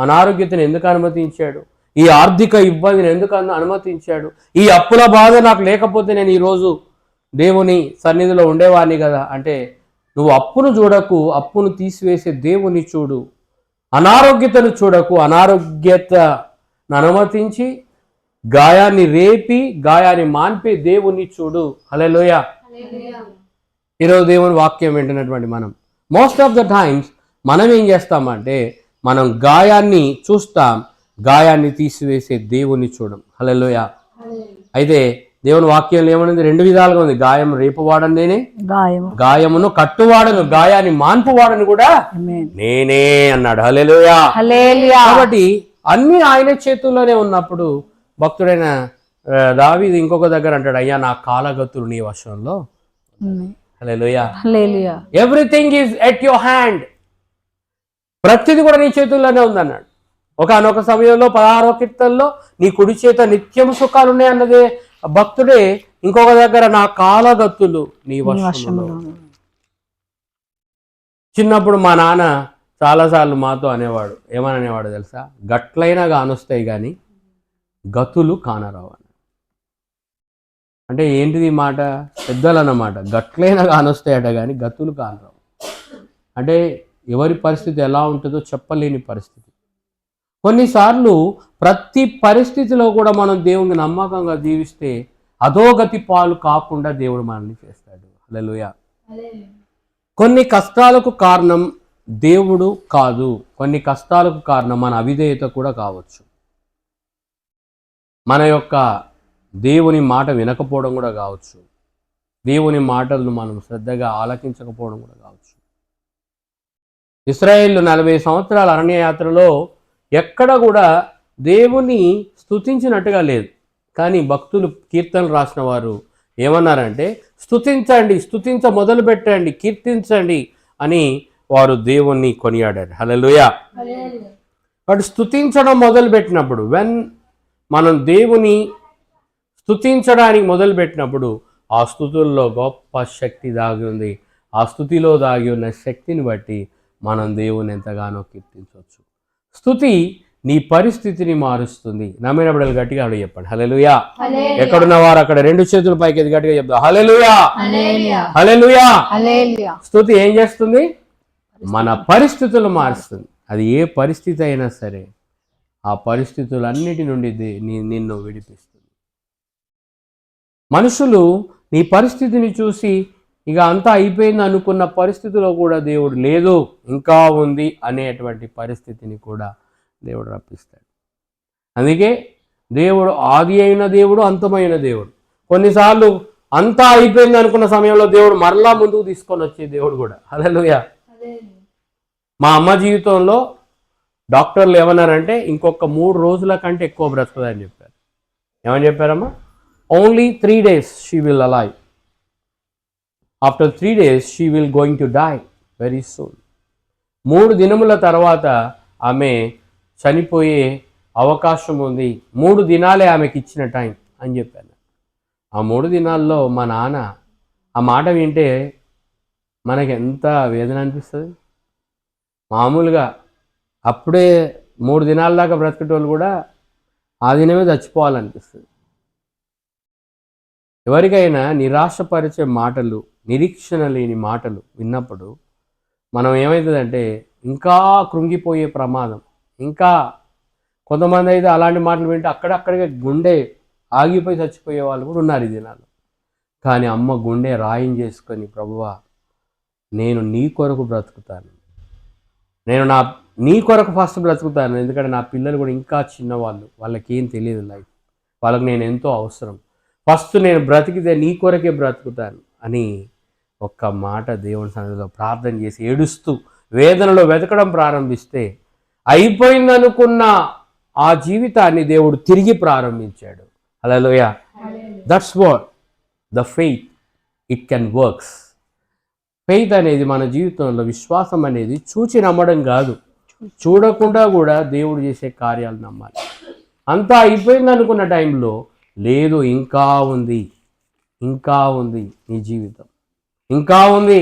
అనారోగ్యతను ఎందుకు అనుమతించాడు, ఈ ఆర్థిక ఇబ్బందిని ఎందుకు అనుమతించాడు, ఈ అప్పుల బాధ నాకు లేకపోతే నేను ఈరోజు దేవుని సన్నిధిలో ఉండేవాడిని కదా అంటే, నువ్వు అప్పును చూడకు, అప్పును తీసివేసే దేవుని చూడు. అనారోగ్యతను చూడకు, అనారోగ్యతను అనుమతించి గాయాన్ని రేపి గాయాన్ని మాన్పే దేవుని చూడు. హల్లెలూయా. ఈరోజు దేవుని వాక్యం వింటున్నటువంటి మనం మోస్ట్ ఆఫ్ ద టైమ్స్ మనం ఏం చేస్తామంటే, మనం గాయాన్ని చూస్తాం, గాయాన్ని తీసివేసే దేవుని చూడం. హల్లెలూయా. అయితే దేవుని వాక్యంలో ఏమన్నది? 2 విధాలుగా ఉంది. గాయం రేపువాడని నేనే, గాయమును కట్టువాడను, గాయాన్ని మాన్పువాడను కూడా నేనే అన్నాడు. హల్లెలూయా. కాబట్టి అన్ని ఆయన చేతుల్లోనే ఉన్నప్పుడు భక్తుడైన దావీదు ఇంకొక దగ్గర అంటాడు, అయ్యా నా కాలగతులు నీ వశంలో. Hallelujah. Everything is at your hand. ప్రతిది కూడా నీ చేతుల్లోనే ఉందన్నాడు. ఒకనొక సమయంలో 16వ కీర్తనలో నీ కుడి చేత నిత్యం సుఖాలు ఉన్నాయి అన్నదే భక్తుడే. ఇంకొక దగ్గర నా కాలగతులు నీ వశంలో. చిన్నప్పుడు మా నాన్న చాలాసార్లు మాతో అనేవాడు, ఏమని అనేవాడు తెలుసా? గట్లైనా కానొస్తాయి కానీ గతులు కానరావు. అంటే ఏంటిది మాట? పెద్దలు అన్నమాట. గట్లైనా కానొస్తాయట కానీ గతులు కానరావు. అంటే ఎవరి పరిస్థితి ఎలా ఉంటుందో చెప్పలేని పరిస్థితి. కొన్నిసార్లు ప్రతి పరిస్థితిలో కూడా మనం దేవుని నమ్మకంగా జీవిస్తే అధోగతి పాలు కాకుండా దేవుడు మనల్ని చేస్తాడు. హల్లెలూయా. కొన్ని కష్టాలకు కారణం దేవుడు కాదు, కొన్ని కష్టాలకు కారణం మన అవిధేయత కూడా కావచ్చు. మన యొక్క దేవుని మాట వినకపోవడం కూడా కావచ్చు, దేవుని మాటలను మనం శ్రద్ధగా ఆలకించకపోవడం కూడా కావచ్చు. ఇశ్రాయేలు 40 సంవత్సరాల అరణ్యయాత్రలో ఎక్కడ కూడా దేవుని స్తుతించినట్టుగా లేదు. కానీ భక్తులు కీర్తనలు రాసిన వారు ఏమన్నారంటే, స్తుతించండి, స్తుతించ మొదలు పెట్టండి, కీర్తించండి అని వారు దేవుణ్ణి కొనియాడారు. హల్లెలూయా. వాడు స్తుతించడం మొదలుపెట్టినప్పుడు, మనం దేవుని స్తుతించడానికి మొదలుపెట్టినప్పుడు ఆ స్తుతుల్లో గొప్ప శక్తి దాగి ఉంది. ఆ స్తుతిలో దాగి ఉన్న శక్తిని బట్టి మనం దేవుని ఎంతగానో కీర్తించవచ్చు. స్తుతి నీ పరిస్థితిని మారుస్తుంది. నమ్మిన బిడ్డలు గట్టిగా అడుగు చెప్పండి హల్లెలూయా. ఎక్కడున్న వారు అక్కడ రెండు చేతుల పైకి ఎత్తి గట్టిగా చెప్తారు హల్లెలూయా హల్లెలూయా. హల్లెలూయా. స్తుతి ఏం చేస్తుంది? మన పరిస్థితులు మారుస్తుంది. అది ఏ పరిస్థితి అయినా సరే ఆ పరిస్థితులన్నిటి నుండి నిన్ను విడిపిస్తుంది. మనుషులు నీ పరిస్థితిని చూసి ఇక అంతా అయిపోయింది అనుకున్న పరిస్థితిలో కూడా దేవుడు లేదు ఇంకా ఉంది అనేటువంటి పరిస్థితిని కూడా దేవుడు రప్పిస్తాడు. అందుకే దేవుడు ఆది అయిన దేవుడు, అంతమైన దేవుడు. కొన్నిసార్లు అంతా అయిపోయింది అనుకున్న సమయంలో దేవుడు మరలా ముందుకు తీసుకొని వచ్చే దేవుడు కూడా. హల్లెలూయా. మా అమ్మ జీవితంలో డాక్టర్లు ఏమన్నారంటే ఇంకొక 3 రోజుల కంటే ఎక్కువ బ్రతుకుదని చెప్పారు. ఏమని చెప్పారమ్మా? Only 3 days she will alive. After 3 days she will going to die very soon. 3 దినముల తర్వాత ఆమె చనిపోయే అవకాశం ఉంది. 3 దినాలే ఆమెకి ఇచ్చిన టైం అని చెప్పాను. ఆ 3 దినాల్లో మా నాన్న ఆ మాట వింటే మనకి ఎంత వేదన అనిపిస్తుంది. మామూలుగా అప్పుడే 3 దినాల దాకా బ్రతికేటోళ్ళు కూడా ఆ దినమే చచ్చిపోవాలనిపిస్తుంది. ఎవరికైనా నిరాశపరిచే మాటలు, నిరీక్షణ లేని మాటలు విన్నప్పుడు మనం ఏమవుతుందంటే ఇంకా కృంగిపోయే ప్రమాదం. ఇంకా కొంతమంది అయితే అలాంటి మాటలు వింటే అక్కడక్కడికే గుండె ఆగిపోయి చచ్చిపోయే వాళ్ళు కూడా ఉన్నారు ఈ దినాల్లో. కానీ అమ్మ గుండె రాయం చేసుకొని, ప్రభువా నేను నీ కొరకు బ్రతుకుతాను, నేను నీ కొరకు ఫస్ట్ బ్రతుకుతాను, ఎందుకంటే నా పిల్లలు కూడా ఇంకా చిన్నవాళ్ళు, వాళ్ళకి ఏం తెలియదు లైఫ్, వాళ్ళకి నేను ఎంతో అవసరం, ఫస్ట్ నేను బ్రతికితే నీ కొరకే బ్రతుకుతాను అని ఒక్క మాట దేవుని సన్నిధిలో ప్రార్థన చేసి ఏడుస్తూ వేదనలో వెతకడం ప్రారంభిస్తే అయిపోయిందనుకున్న ఆ జీవితాన్ని దేవుడు తిరిగి ప్రారంభించాడు. Hallelujah. That's what the faith, it can works. Faith అనేది మన జీవితంలో, విశ్వాసం అనేది చూచి నమ్మడం కాదు, చూడకుండా కూడా దేవుడు చేసే కార్యాలు నమ్మాలి. అంతా అయిపోయింది అనుకున్న టైంలో లేదు, ఇంకా ఉంది, ఇంకా ఉంది నీ జీవితం, ఇంకా ఉంది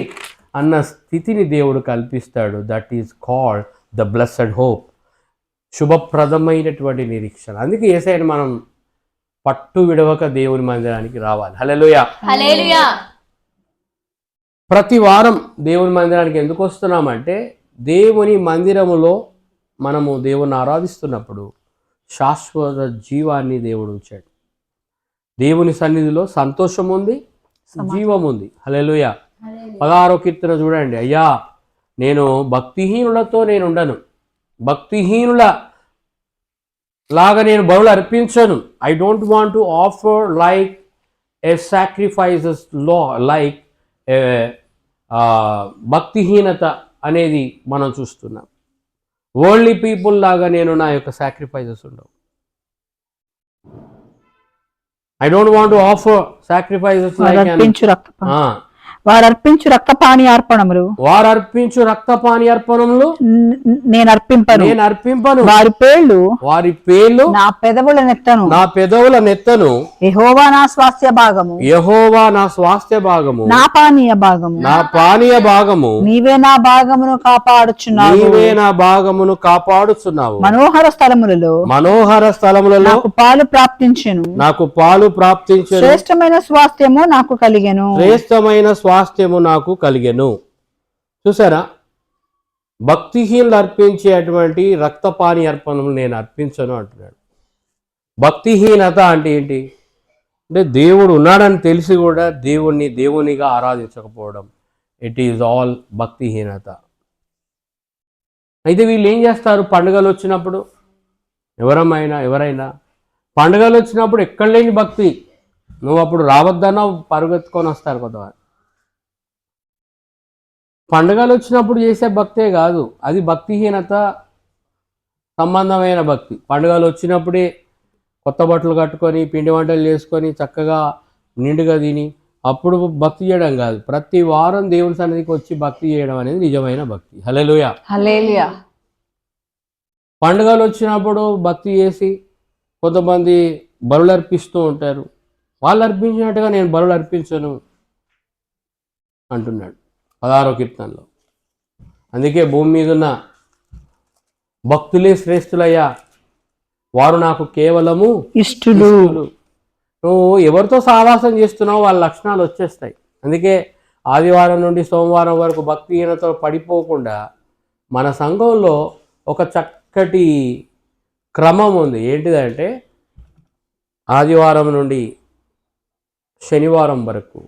అన్న స్థితిని దేవుడు కల్పిస్తాడు. That is called the blessed hope, శుభప్రదమైనటువంటి నిరీక్షణ. అందుకే యేసయ్యను మనం పట్టు విడవక దేవుని మందిరానికి రావాలి. హల్లెలూయా. హల్లెలూయా. ప్రతి వారం దేవుని మందిరానికి ఎందుకు వస్తున్నామంటే దేవుని మందిరములో మనము దేవుని ఆరాధిస్తున్నప్పుడు శాశ్వత జీవాన్ని దేవుడు ఉంచాడు. దేవుని సన్నిధిలో సంతోషం ఉంది, జీవం ఉంది. హల్లెలూయా. 16వ కీర్తన చూడండి. అయ్యా నేను భక్తిహీనులతో నేను ఉండను, భక్తిహీనుల లాగా నేను బలులు అర్పించను. I don't want to offer like a sacrifices లో, లైక్ భక్తిహీనత అనేది మనం చూస్తున్నాం. వరల్డ్లీ పీపుల్ లాగా నేను నా యొక్క సాక్రిఫైసెస్ ఉండవు. I don't want to offer sacrifices like వారు అర్పించు రక్తపాని అర్పణములు నేను అర్పింపను. వారి పేర్లు నా పెదవుల నెత్తను యెహోవా నా స్వాస్థ్య భాగము నా పానీయ భాగము నీవే నా భాగమును కాపాడుచున్నావు. మనోహర స్థలములలో నాకు పాలు ప్రాప్తించెను. శ్రేష్టమైన స్వాస్థ్యము నాకు కలిగెను. చూసారా, భక్తిహీనులు అర్పించేటువంటి రక్తపాని అర్పణలు నేను అర్పించను అంటున్నాడు. భక్తిహీనత అంటే ఏంటి అంటే దేవుడు ఉన్నాడని తెలిసి కూడా దేవునిగా ఆరాధించకపోవడం. ఇట్ ఈజ్ ఆల్ భక్తిహీనత. అయితే వీళ్ళు ఏం చేస్తారు? పండుగలు వచ్చినప్పుడు ఎవరైనా పండుగలు వచ్చినప్పుడు ఎక్కడ లేని భక్తి, నువ్వు అప్పుడు రావద్దన్నా పరుగెత్తుకొని వస్తారు కొంతమంది. పండుగలు వచ్చినప్పుడు చేసే భక్తే కాదు, అది భక్తిహీనత సంబంధమైన భక్తి. పండుగలు వచ్చినప్పుడే కొత్త బట్టలు కట్టుకొని పిండి వంటలు చేసుకొని చక్కగా నిండుగా తిని అప్పుడు భక్తి చేయడం కాదు. ప్రతి వారం దేవుని సన్నిధికి వచ్చి భక్తి చేయడం అనేది నిజమైన భక్తి. హల్లెలూయా. హల్లెలూయా. పండుగలు వచ్చినప్పుడు భక్తి చేసి కొంతమంది బలులు అర్పిస్తూ ఉంటారు. వాళ్ళు అర్పించినట్టుగా నేను బలులు అర్పించను అంటున్నాడు 16వ కీర్తనలో. అందుకే భూమి మీద ఉన్న భక్తులే శ్రేష్ఠులయ్యా, వారు నాకు కేవలము ఇష్టులు. నువ్వు ఎవరితో సహవాసం చేస్తున్నావో వాళ్ళ లక్షణాలు వచ్చేస్తాయి. అందుకే ఆదివారం నుండి సోమవారం వరకు భక్తిహీనతో పడిపోకుండా మన సంఘంలో ఒక చక్కటి క్రమం ఉంది. ఏంటిదంటే ఆదివారం నుండి శనివారం వరకు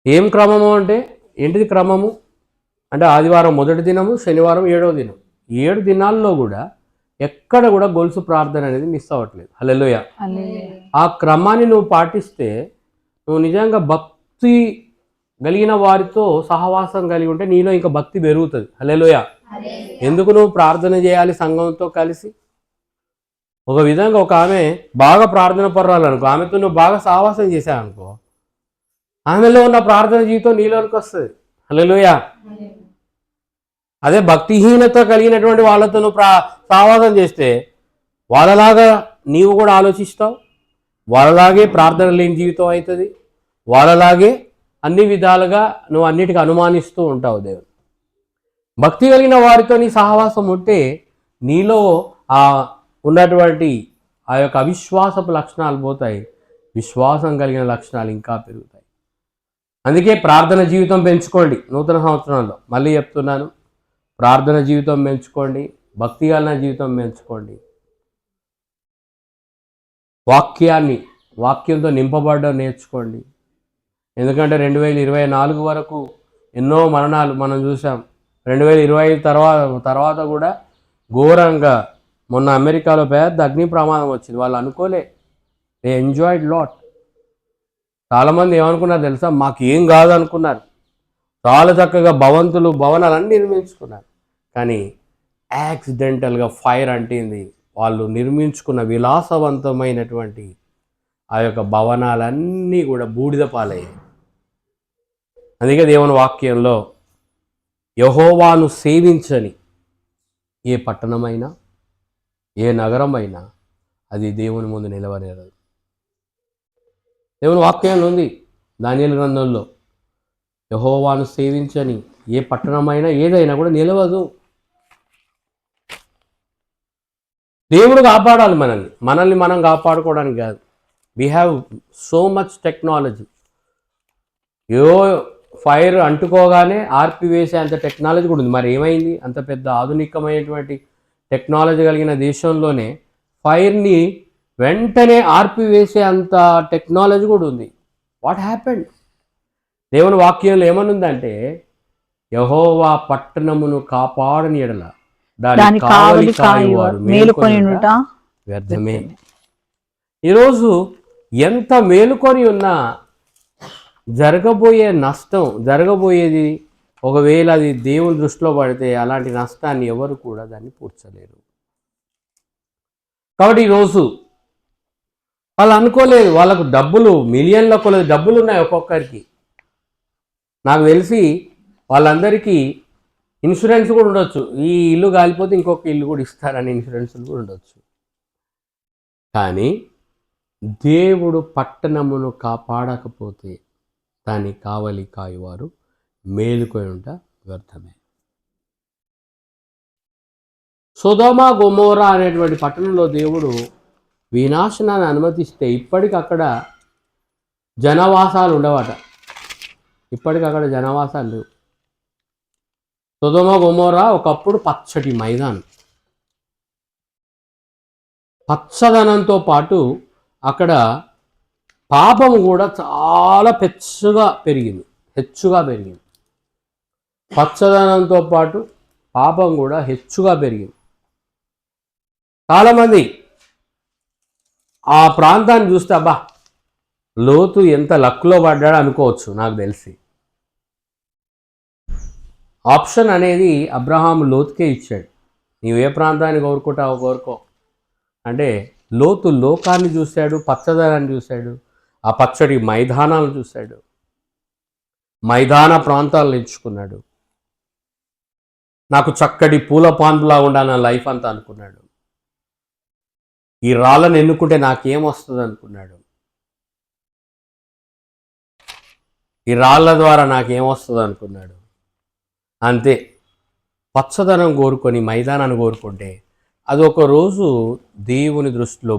ఏం క్రమము అంటే ఏంటిది క్రమము అంటే ఆదివారం మొదటి దినము, శనివారం 7వ దినం. 7 దినాల్లో కూడా ఎక్కడ కూడా గొలుసు ప్రార్థన అనేది మిస్ అవ్వట్లేదు. హల్లెలూయా. ఆ క్రమాన్ని నువ్వు పాటిస్తే నువ్వు నిజంగా భక్తి కలిగిన వారితో సహవాసం కలిగి ఉంటే నీలో ఇంకా భక్తి పెరుగుతుంది. హల్లెలూయా. ఎందుకు నువ్వు ప్రార్థన చేయాలి సంఘంతో కలిసి? ఒక విధంగా ఒక ఆమె బాగా ప్రార్థన పర్వాలనుకో, ఆమెతో నువ్వు బాగా సహవాసం చేశావనుకో, ఆమెలో ఉన్న ప్రార్థన జీవితం నీలోనికి వస్తుంది. హల్లెలూయా. అదే భక్తిహీనత కలిగినటువంటి వాళ్ళతో నువ్వు సహవాసం చేస్తే వాళ్ళలాగా నీవు కూడా ఆలోచిస్తావు, వాళ్ళలాగే ప్రార్థన లేని జీవితం అవుతుంది, వాళ్ళలాగే అన్ని విధాలుగా నువ్వు అన్నిటికీ అనుమానిస్తూ ఉంటావు. దేవుడు భక్తి కలిగిన వారితో నీ సహవాసం ఉంటే నీలో ఆ ఉన్నటువంటి ఆ యొక్క అవిశ్వాసపు లక్షణాలు పోతాయి, విశ్వాసం కలిగిన లక్షణాలు ఇంకా పెరుగుతాయి. అందుకే ప్రార్థన జీవితం పెంచుకోండి. నూతన సంవత్సరంలో మళ్ళీ చెప్తున్నాను, ప్రార్థన జీవితం పెంచుకోండి, భక్తి కలిగిన జీవితం పెంచుకోండి. వాక్యంతో నింపబడడం నేర్చుకోండి. ఎందుకంటే 2024 వరకు ఎన్నో మరణాలు మనం చూసాం. 2025 తర్వాత కూడా ఘోరంగా మొన్న అమెరికాలో పెద్ద అగ్ని ప్రమాదం వచ్చింది. వాళ్ళు అనుకోలే, దే ఎంజాయిడ్ లాట్. చాలామంది ఏమనుకున్నారు తెలుసా, మాకు ఏం కాదు అనుకున్నారు. చాలా చక్కగా భవనాలన్నీ నిర్మించుకున్నారు. కానీ యాక్సిడెంటల్గా ఫైర్ అంటింది. వాళ్ళు నిర్మించుకున్న విలాసవంతమైనటువంటి ఆ యొక్క భవనాలన్నీ కూడా బూడిద పాలయ్యాయి. అందుకే దేవుని వాక్యంలో యెహోవాను సేవించని ఏ పట్టణమైనా ఏ నగరమైనా అది దేవుని ముందు నిలవనేరదు. దేవుని వాక్యంలో ఉంది, దానియేలు గ్రంథంలో, యెహోవాను సేవించని ఏ పట్టణమైనా ఏదైనా కూడా నిలవదు. దేవుడు కాపాడాలి మనల్ని మనం కాపాడుకోవడానికి కాదు. We have so much technology. Fire అంటుకోగానే ఆర్పివేసే అంత టెక్నాలజీ కూడా ఉంది. మరి ఏమైంది? అంత పెద్ద ఆధునికమైనటువంటి టెక్నాలజీ కలిగిన దేశంలోనే ఫైర్ని వెంటనే ఆర్పివేసే అంత టెక్నాలజీ కూడా ఉంది. What happened? దేవుని వాక్యంలో ఏమనుందంటే, యెహోవా పట్టణమును కాపాడని ఎడల దాని కావలి కాయువారు మేలుకొనుట వ్యర్థమే. ఈరోజు ఎంత మేలుకొని ఉన్నా జరగబోయేది ఒకవేళ అది దేవుని దృష్టిలో పడితే అలాంటి నష్టాన్ని ఎవరు కూడా దాన్ని పూడ్చలేరు. కాబట్టి ఈరోజు వాళ్ళు అనుకోలేదు, వాళ్ళకు మిలియన్ల కొలది డబ్బులు ఉన్నాయి ఒక్కొక్కరికి. నాకు తెలిసి వాళ్ళందరికీ ఇన్సూరెన్స్ కూడా ఉండొచ్చు. ఈ ఇల్లు కాలిపోతే ఇంకొక ఇల్లు కూడా ఇస్తారని ఇన్సూరెన్స్లు కూడా ఉండొచ్చు. కానీ దేవుడు పట్టణమును కాపాడకపోతే దాన్ని కావలి కాయువారు మేలుకొని ఉంట వ్యర్థమే. సొదొమ గొమొర్రా అనేటువంటి పట్టణంలో దేవుడు వినాశనాన్ని అనుమతిస్తే ఇప్పటికి అక్కడ జనవాసాలు ఉండవట. ఇప్పటికి అక్కడ జనవాసాలు లేవు. సొదొమ గొమొర్రా ఒకప్పుడు పచ్చటి మైదానం. పచ్చదనంతో పాటు అక్కడ పాపం కూడా చాలా హెచ్చుగా పెరిగింది. పచ్చదనంతో పాటు పాపం కూడా హెచ్చుగా పెరిగింది. చాలామంది ఆ ప్రాంతాన్ని చూస్తే అబ్బా లోతు ఎంత లక్లో పడ్డాడో అనుకోవచ్చు. నాకు తెలిసి ఆప్షన్ అనేది అబ్రహాము లోతుకే ఇచ్చాడు. నీవు ఏ ప్రాంతాన్ని కోరుకుంటావో కోరుకో అంటే లోతు లోకాన్ని చూశాడు, పచ్చదనాన్ని చూశాడు, ఆ పచ్చడి మైదానాలను చూశాడు, మైదాన ప్రాంతాలను ఎంచుకున్నాడు. నాకు చక్కటి పూల పాన్పులా ఉండాలన్న లైఫ్ అంతా అనుకున్నాడు. ఈ రాళ్ళను ఎన్నుకుంటే నాకేం వస్తుంది అనుకున్నాడు. ఈ రాళ్ళ ద్వారా నాకేం వస్తుంది అనుకున్నాడు. అంతే, పచ్చదనం కోరుకొని మైదానాన్ని కోరుకుంటే అది ఒక రోజు దేవుని దృష్టిలో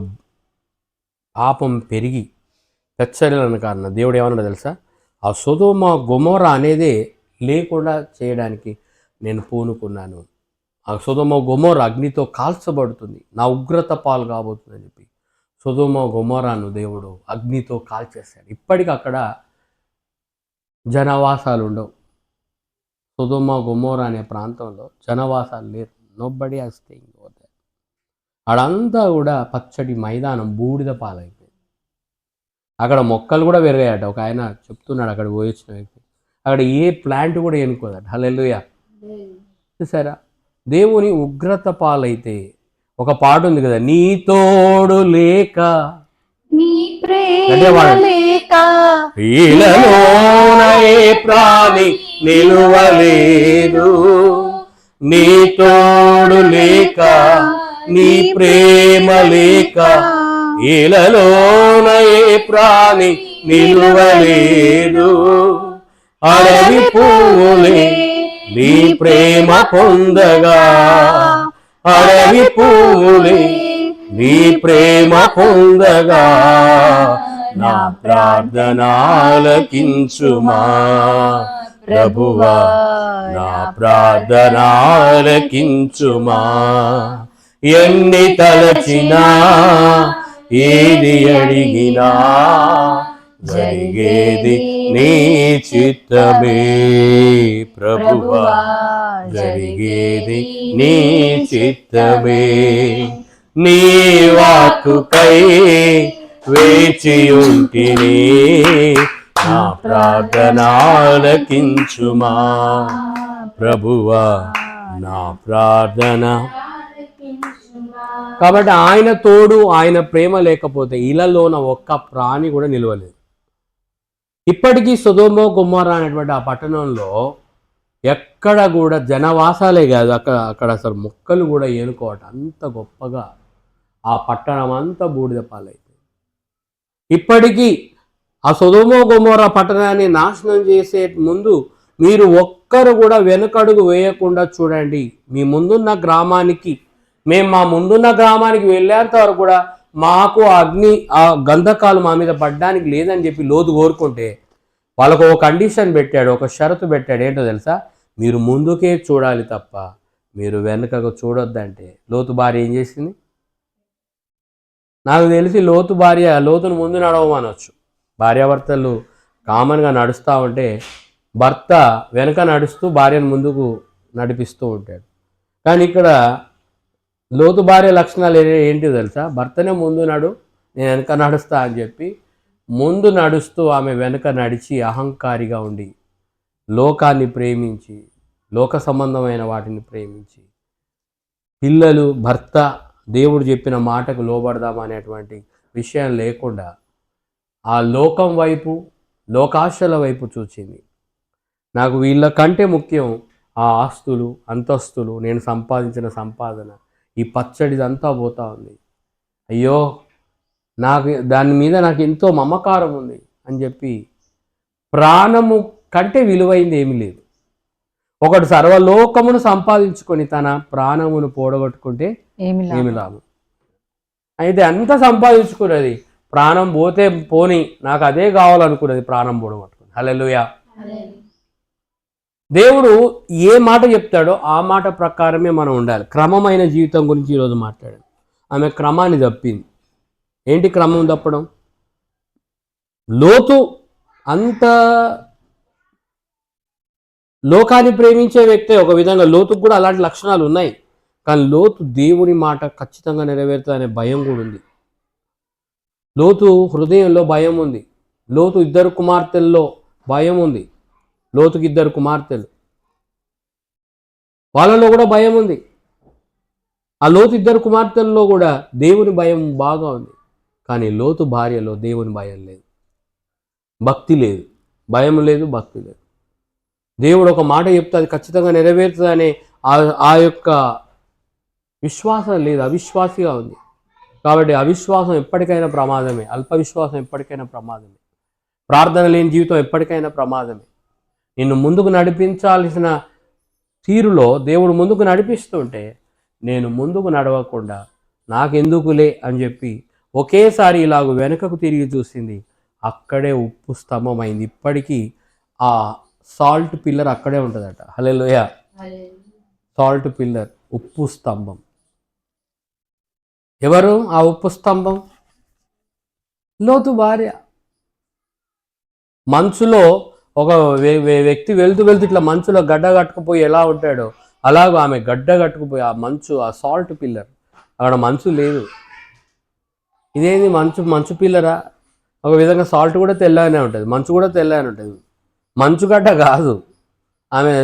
పాపం పెరిగి పెచ్చరిల్లని కారణం దేవుడు ఏమన్నాడో తెలుసా? ఆ సొదొమ గొమొర్రా అనేదే లేకుండా చేయడానికి నేను పూనుకున్నాను. ఆ సొదొమ గొమొర్రా అగ్నితో కాల్చబడుతుంది, నా ఉగ్రత పాలు కాబోతుంది అని చెప్పి సొదొమ గొమొర్రాను దేవుడు అగ్నితో కాల్చేస్తాడు. ఇప్పటికి అక్కడ జనవాసాలు ఉండవు. సొదొమ గొమొర్రా అనే ప్రాంతంలో జనవాసాలు లేరు. Nobody has staying over there. అడంతా కూడా పచ్చడి మైదానం బూడిద పాలైపోయింది. అక్కడ మొక్కలు కూడా పెరిగాయట. ఒక ఆయన చెప్తున్నాడు, అక్కడ పోయి వచ్చిన వ్యక్తి, అక్కడ ఏ ప్లాంట్ కూడా ఎన్నుకోదట. హల్లెలూయా. చూసారా, దేవుని ఉగ్రత పాలైతే ఒక పాట ఉంది కదా, నీ తోడు లేక నీ ప్రేమ ధన్యవాదాలు. లేక ఈలలోన ఏ ప్రాణి నిలువలేదు, నీ తోడు లేక నీ ప్రేమ లేక ఈలలోన ఏ ప్రాణి నిలువలేదు. అడవి పువ్వులే నీ ప్రేమ పొందగా, అడవి పువ్వులే నీ ప్రేమ పొందగా, నా ప్రార్థనాలకించుమా ప్రభువా, నా ప్రార్థనాలకించుమా. ఎన్ని తలచినా ఏది అడిగినా జరిగేది నీ చిత్తమే ప్రభువా, జరిగేది నీ చిత్తమే. నీ వాక్కుకై వేచియుంటిని, నా ప్రార్థనాలకించుమా ప్రభువా, నా ప్రార్థన. కాబట్టి ఆయన తోడు, ఆయన ప్రేమ లేకపోతే ఇళ్లలోన ఒక్క ప్రాణి కూడా నిలవలేదు. ఇప్పటికీ సొదొమ గొమొర్రా అనేటువంటి ఆ పట్టణంలో ఎక్కడ కూడా జనవాసాలే కాదు, అక్కడ అసలు మొక్కలు కూడా ఏనుకోవటం అంత గొప్పగా ఆ పట్టణం అంతా బూడిద పాలైపోయింది. ఇప్పటికీ ఆ సొదొమ గొమొర్రా పట్టణాన్ని నాశనం చేసే ముందు మీరు ఒక్కరు కూడా వెనుకడుగు వేయకుండా చూడండి. మీ ముందున్న గ్రామానికి, మేము మా ముందున్న గ్రామానికి వెళ్ళేంత వరకు కూడా మాకు ఆ గంధకాలు మా మీద పడ్డానికి లేదని చెప్పి లోతు కోరుకుంటే వాళ్ళకు ఒక కండిషన్ పెట్టాడు, ఒక షరతు పెట్టాడు. ఏంటో తెలుసా? మీరు ముందుకే చూడాలి తప్ప మీరు వెనుకకు చూడొద్దంటే లోతు భార్య ఏం చేసింది? నాకు తెలిసి లోతు భార్య లోతును ముందు నడవమనొచ్చు. భార్యాభర్తలు కామన్గా నడుస్తూ ఉంటే భర్త వెనక నడుస్తూ భార్యను ముందుకు నడిపిస్తూ ఉంటాడు. కానీ ఇక్కడ లోతు భార్య లక్షణాలు ఏంటి తెలుసా? భర్తనే ముందు నడు, నేను వెనక నడుస్తా అని చెప్పి ముందు నడుస్తూ ఆమె వెనక నడిచి అహంకారిగా ఉండి లోకాన్ని ప్రేమించి, లోక సంబంధమైన వాటిని ప్రేమించి, పిల్లలు, భర్త, దేవుడు చెప్పిన మాటకు లోబడదామనేటువంటి విషయం లేకుండా ఆ లోకం వైపు, లోకాశల వైపు చూచింది. నాకు వీళ్ళ కంటే ముఖ్యం ఆ ఆస్తులు, అంతస్తులు, నేను సంపాదించిన సంపాదన, ఈ పచ్చడిదంతా పోతా ఉంది. అయ్యో నాకు దాని మీద నాకు ఎంతో మమకారం ఉంది అని చెప్పి ప్రాణము కంటే విలువైంది ఏమీ లేదు. ఒకడు సర్వలోకమును సంపాదించుకొని తన ప్రాణమును పోడగొట్టుకుంటే ఏమి లాభం? అయితే అంత సంపాదించుకున్నది ప్రాణం పోతే పోని, నాకు అదే కావాలనుకున్నది ప్రాణం పోడగొట్టుకుని. హల్లెలూయా. దేవుడు ఏ మాట చెప్తాడో ఆ మాట ప్రకారమే మనం ఉండాలి. క్రమమైన జీవితం గురించి ఈరోజు మాట్లాడాను. ఆమె క్రమాన్ని తప్పింది. ఏంటి క్రమం తప్పడం? లోతు అంత లోకాన్ని ప్రేమించే వ్యక్తే. ఒక విధంగా లోతుకు కూడా అలాంటి లక్షణాలు ఉన్నాయి. కానీ లోతు దేవుని మాట ఖచ్చితంగా నెరవేరుతుందనే భయం కూడా ఉంది. లోతు హృదయంలో భయం ఉంది. లోతు ఇద్దరు కుమార్తెల్లో భయం ఉంది. లోతుకి ఇద్దరు కుమార్తెలు, వాళ్ళలో కూడా భయం ఉంది. ఆ లోతు ఇద్దరు కుమార్తెల్లో కూడా దేవుని భయం బాగా ఉంది. కానీ లోతు భార్యలో దేవుని భయం లేదు, భక్తి లేదు, భయం లేదు, భక్తి లేదు. దేవుడు ఒక మాట చెప్తే అది ఖచ్చితంగా నెరవేరుతుందనే ఆ యొక్క విశ్వాసం లేదు, అవిశ్వాసిగా ఉంది. కాబట్టి అవిశ్వాసం ఎప్పటికైనా ప్రమాదమే, అల్ప విశ్వాసం ఎప్పటికైనా ప్రమాదమే, ప్రార్థన లేని జీవితం ఎప్పటికైనా ప్రమాదమే. నిన్ను ముందుకు నడిపించాల్సిన తీరులో దేవుడు ముందుకు నడిపిస్తుంటే నేను ముందుకు నడవకుండా నాకెందుకులే అని చెప్పి ఒకేసారి ఇలాగ వెనుకకు తిరిగి చూసింది. అక్కడే ఉప్పు స్తంభం అయింది. ఇప్పటికీ ఆ సాల్ట్ పిల్లర్ అక్కడే ఉంటుందట. హల్లెలూయా. సాల్ట్ పిల్లర్, ఉప్పు స్తంభం. ఎవరు ఆ ఉప్పు స్తంభం? లోతు భార్య. మంచులో ఒక వ్యక్తి వెళ్తూ ఇట్లా మంచులో గడ్డ కట్టుకుపోయి ఎలా ఉంటాడో అలాగో ఆమె గడ్డ కట్టుకుపోయి ఆ మంచు, ఆ సాల్ట్ పిల్లర్. అక్కడ మంచు లేదు. ఇదేంది మంచు పిల్లరా? ఒక విధంగా సాల్ట్ కూడా తెల్లగానే ఉంటుంది, మంచు కూడా తెల్లగానే ఉంటుంది. మంచుగడ్డ కాదు, ఆమె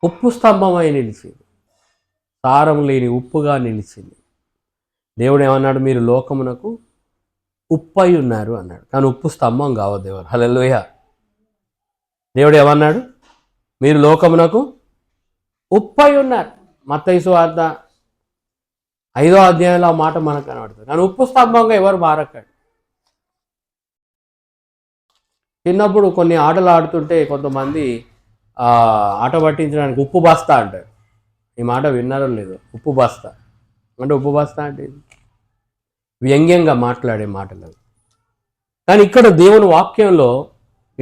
ఉప్పు స్తంభమై నిలిచింది. సారం లేని ఉప్పుగా నిలిచింది. దేవుడు ఏమన్నాడు? మీరు లోకమునకు ఉప్పై ఉన్నారు అన్నాడు. కానీ ఉప్పు స్తంభం కావద్దు దేవుడు. హల్లెలూయా. దేవుడు ఏమన్నాడు? మీరు లోకమునకు ఉప్పై ఉన్నారు. మత్తయి సువార్త 5వ అధ్యాయంలో ఆ మాట మనకు కనబడుతుంది. కానీ ఉప్పు స్తంభంగా ఎవరు మారకండి. చిన్నప్పుడు కొన్ని ఆటలు ఆడుతుంటే కొంతమంది ఆట పట్టించడానికి ఉప్పు బస్తా అంటారు. ఈ మాట విన్నారో లేదో? ఉప్పు బస్తా అంటే ఉప్పు బస్తా అంటే వ్యంగ్యంగా మాట్లాడే మాటలు. కానీ ఇక్కడ దేవుని వాక్యంలో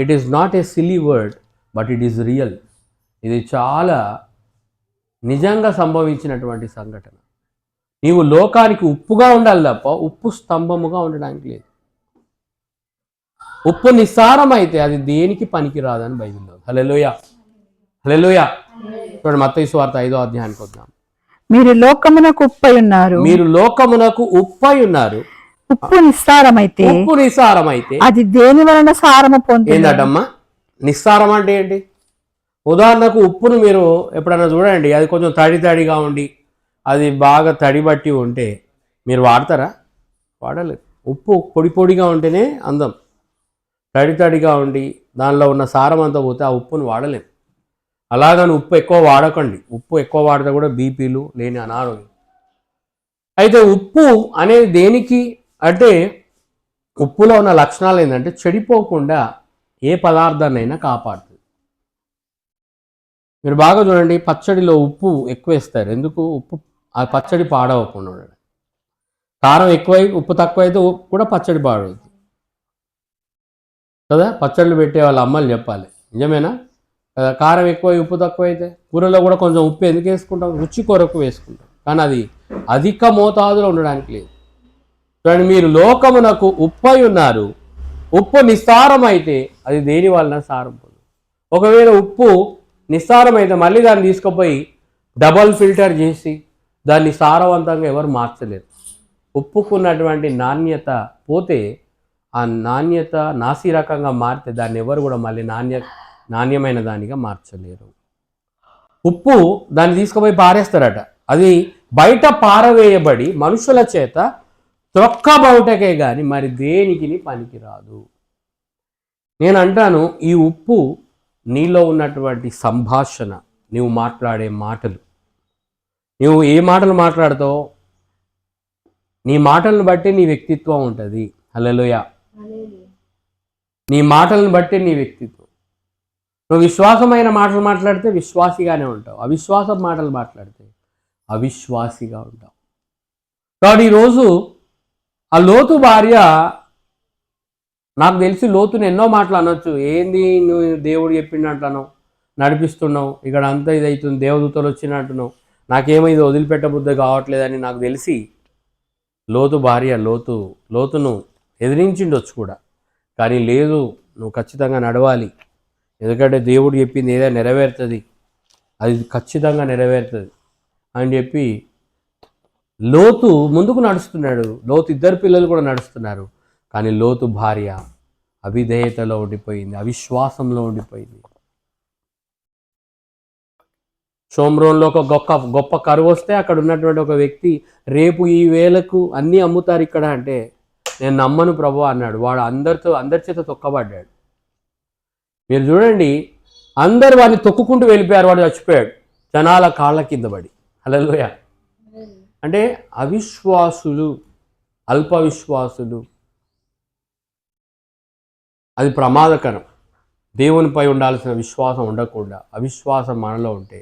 it is not a silly word but it is real. ఇది చాలా నిజంగా సంభవించినటువంటి సంఘటన. నీవు లోకానికి ఉప్పుగా ఉండాలి తప్ప ఉప్పు స్తంభముగా ఉండడానికి లేదు. ఉప్పు నిస్సారం అయితే అది దేనికి పనికి రాదని బైబిల్లో. హల్లెలూయా. హల్లెలూయా. చూడండి మత్తయి సువార్త 5వ అధ్యాయానికి వద్దాం. మీరు లోకమునకు ఉప్పై ఉన్నారు. మీరు లోకమునకు ఉప్పై ఉన్నారు. ఉప్పు నిస్సారమైతే ఉప్పు నిస్సారమైతే అది దేని వలన సారము పొందుతుంది? ఏంటమ్మా నిస్సారం అంటే ఏంటి? ఉదాహరణకు ఉప్పును మీరు ఎప్పుడైనా చూడండి, అది కొంచెం తడిగా ఉండి అది బాగా తడి బట్టి ఉంటే మీరు వాడతారా? వాడలేదు. ఉప్పు పొడిగా ఉంటేనే అందం. తడిగా ఉండి దానిలో ఉన్న సారం అంతా పోతే ఆ ఉప్పును వాడలేం. అలాగని ఉప్పు ఎక్కువ వాడకండి. ఉప్పు ఎక్కువ వాడితే కూడా బీపీలు లేని అనారోగ్యం. అయితే ఉప్పు అనేది దేనికి అంటే ఉప్పులో ఉన్న లక్షణాలు ఏంటంటే చెడిపోకుండా ఏ పదార్థాన్నైనా కాపాడుతుంది. మీరు బాగా చూడండి, పచ్చడిలో ఉప్పు ఎక్కువ వేస్తారు. ఎందుకు? ఉప్పు ఆ పచ్చడి పాడవకుండా ఉండడం. కారం ఎక్కువై ఉప్పు తక్కువైతే కూడా పచ్చడి పాడవుతుంది కదా. పచ్చళ్ళు పెట్టే వాళ్ళ అమ్మలు చెప్పాలి, నిజమేనా? కారం ఎక్కువ ఉప్పు తక్కువైతే కూరలో కూడా కొంచెం ఉప్పు ఎందుకు వేసుకుంటాం? రుచి కొరకు వేసుకుంటాం. కానీ అది అధిక మోతాదులో ఉండడానికి లేదు. చూడండి, మీరు లోకమునకు ఉప్పై ఉన్నారు. ఉప్పు నిస్సారం అయితే అది దేని వలన సారం పొందు. ఒకవేళ ఉప్పు నిస్సారం అయితే మళ్ళీ దాన్ని తీసుకుపోయి డబల్ ఫిల్టర్ చేసి దాన్ని సారవంతంగా ఎవరు మార్చలేరు. ఉప్పుకున్నటువంటి నాణ్యత పోతే ఆ నాణ్యత నాసి రకంగా మారితే దాన్ని ఎవరు కూడా మళ్ళీ నాణ్యమైన దానిగా మార్చలేరు. ఉప్పు దాన్ని తీసుకుపోయి పారేస్తారట. అది బయట పారవేయబడి మనుషుల చేత త్రొక్కబౌటకే కానీ మరి దేనికి పనికిరాదు. నేను అంటాను, ఈ ఉప్పు నీలో ఉన్నటువంటి సంభాషణ, నీవు మాట్లాడే మాటలు, నువ్వు ఏ మాటలు మాట్లాడతావు నీ మాటలను బట్టి నీ వ్యక్తిత్వం ఉంటుంది. హల్లెలూయా. నీ మాటలను బట్టి నీ వ్యక్తిత్వం. నువ్వు విశ్వాసమైన మాటలు మాట్లాడితే విశ్వాసిగానే ఉంటావు. అవిశ్వాసం మాటలు మాట్లాడితే అవిశ్వాసిగా ఉంటావు. కాబట్టి ఈరోజు ఆ లోతు భార్య, నాకు తెలిసి లోతుని ఎన్నో మాటలు అనొచ్చు. ఏంది నువ్వు దేవుడు చెప్పిండంటున్నావు, నడిపిస్తున్నావు, ఇక్కడ అంతా ఇది అవుతుంది, దేవదూతలు వచ్చినట్టున్నావు, నాకేమో ఇది వదిలిపెట్టబుద్ధి కావట్లేదని నాకు తెలిసి లోతు భార్య లోతును ఎదిరించిండొచ్చు కూడా. కానీ లేదు, నువ్వు ఖచ్చితంగా నడవాలి, ఎందుకంటే దేవుడు చెప్పింది ఏదైనా నెరవేరుతుంది, అది ఖచ్చితంగా నెరవేరుతుంది అని చెప్పి లోతు ముందుకు నడుస్తున్నాడు. లోతు ఇద్దరు పిల్లలు కూడా నడుస్తున్నారు. కానీ లోతు భార్య అవిధేయతలో ఉండిపోయింది, అవిశ్వాసంలో ఉండిపోయింది. షోమ్రోన్లో ఒక గొప్ప కరువు వస్తే అక్కడ ఉన్నటువంటి ఒక వ్యక్తి, రేపు ఈ వేళకు అన్నీ అమ్ముతారు ఇక్కడ అంటే, నేను నమ్మను ప్రభు అన్నాడు. వాడు అందరి చేత తొక్కబడ్డాడు. మీరు చూడండి, అందరు వాడిని తొక్కుకుంటూ వెళ్ళిపోయారు. వాడు చచ్చిపోయాడు జనాల కాళ్ళ కింద పడి. హల్లెలూయా. అంటే అవిశ్వాసులు, అల్ప విశ్వాసులు, అది ప్రమాదకరం. దేవునిపై ఉండాల్సిన విశ్వాసం ఉండకుండా అవిశ్వాసం మనలో ఉంటే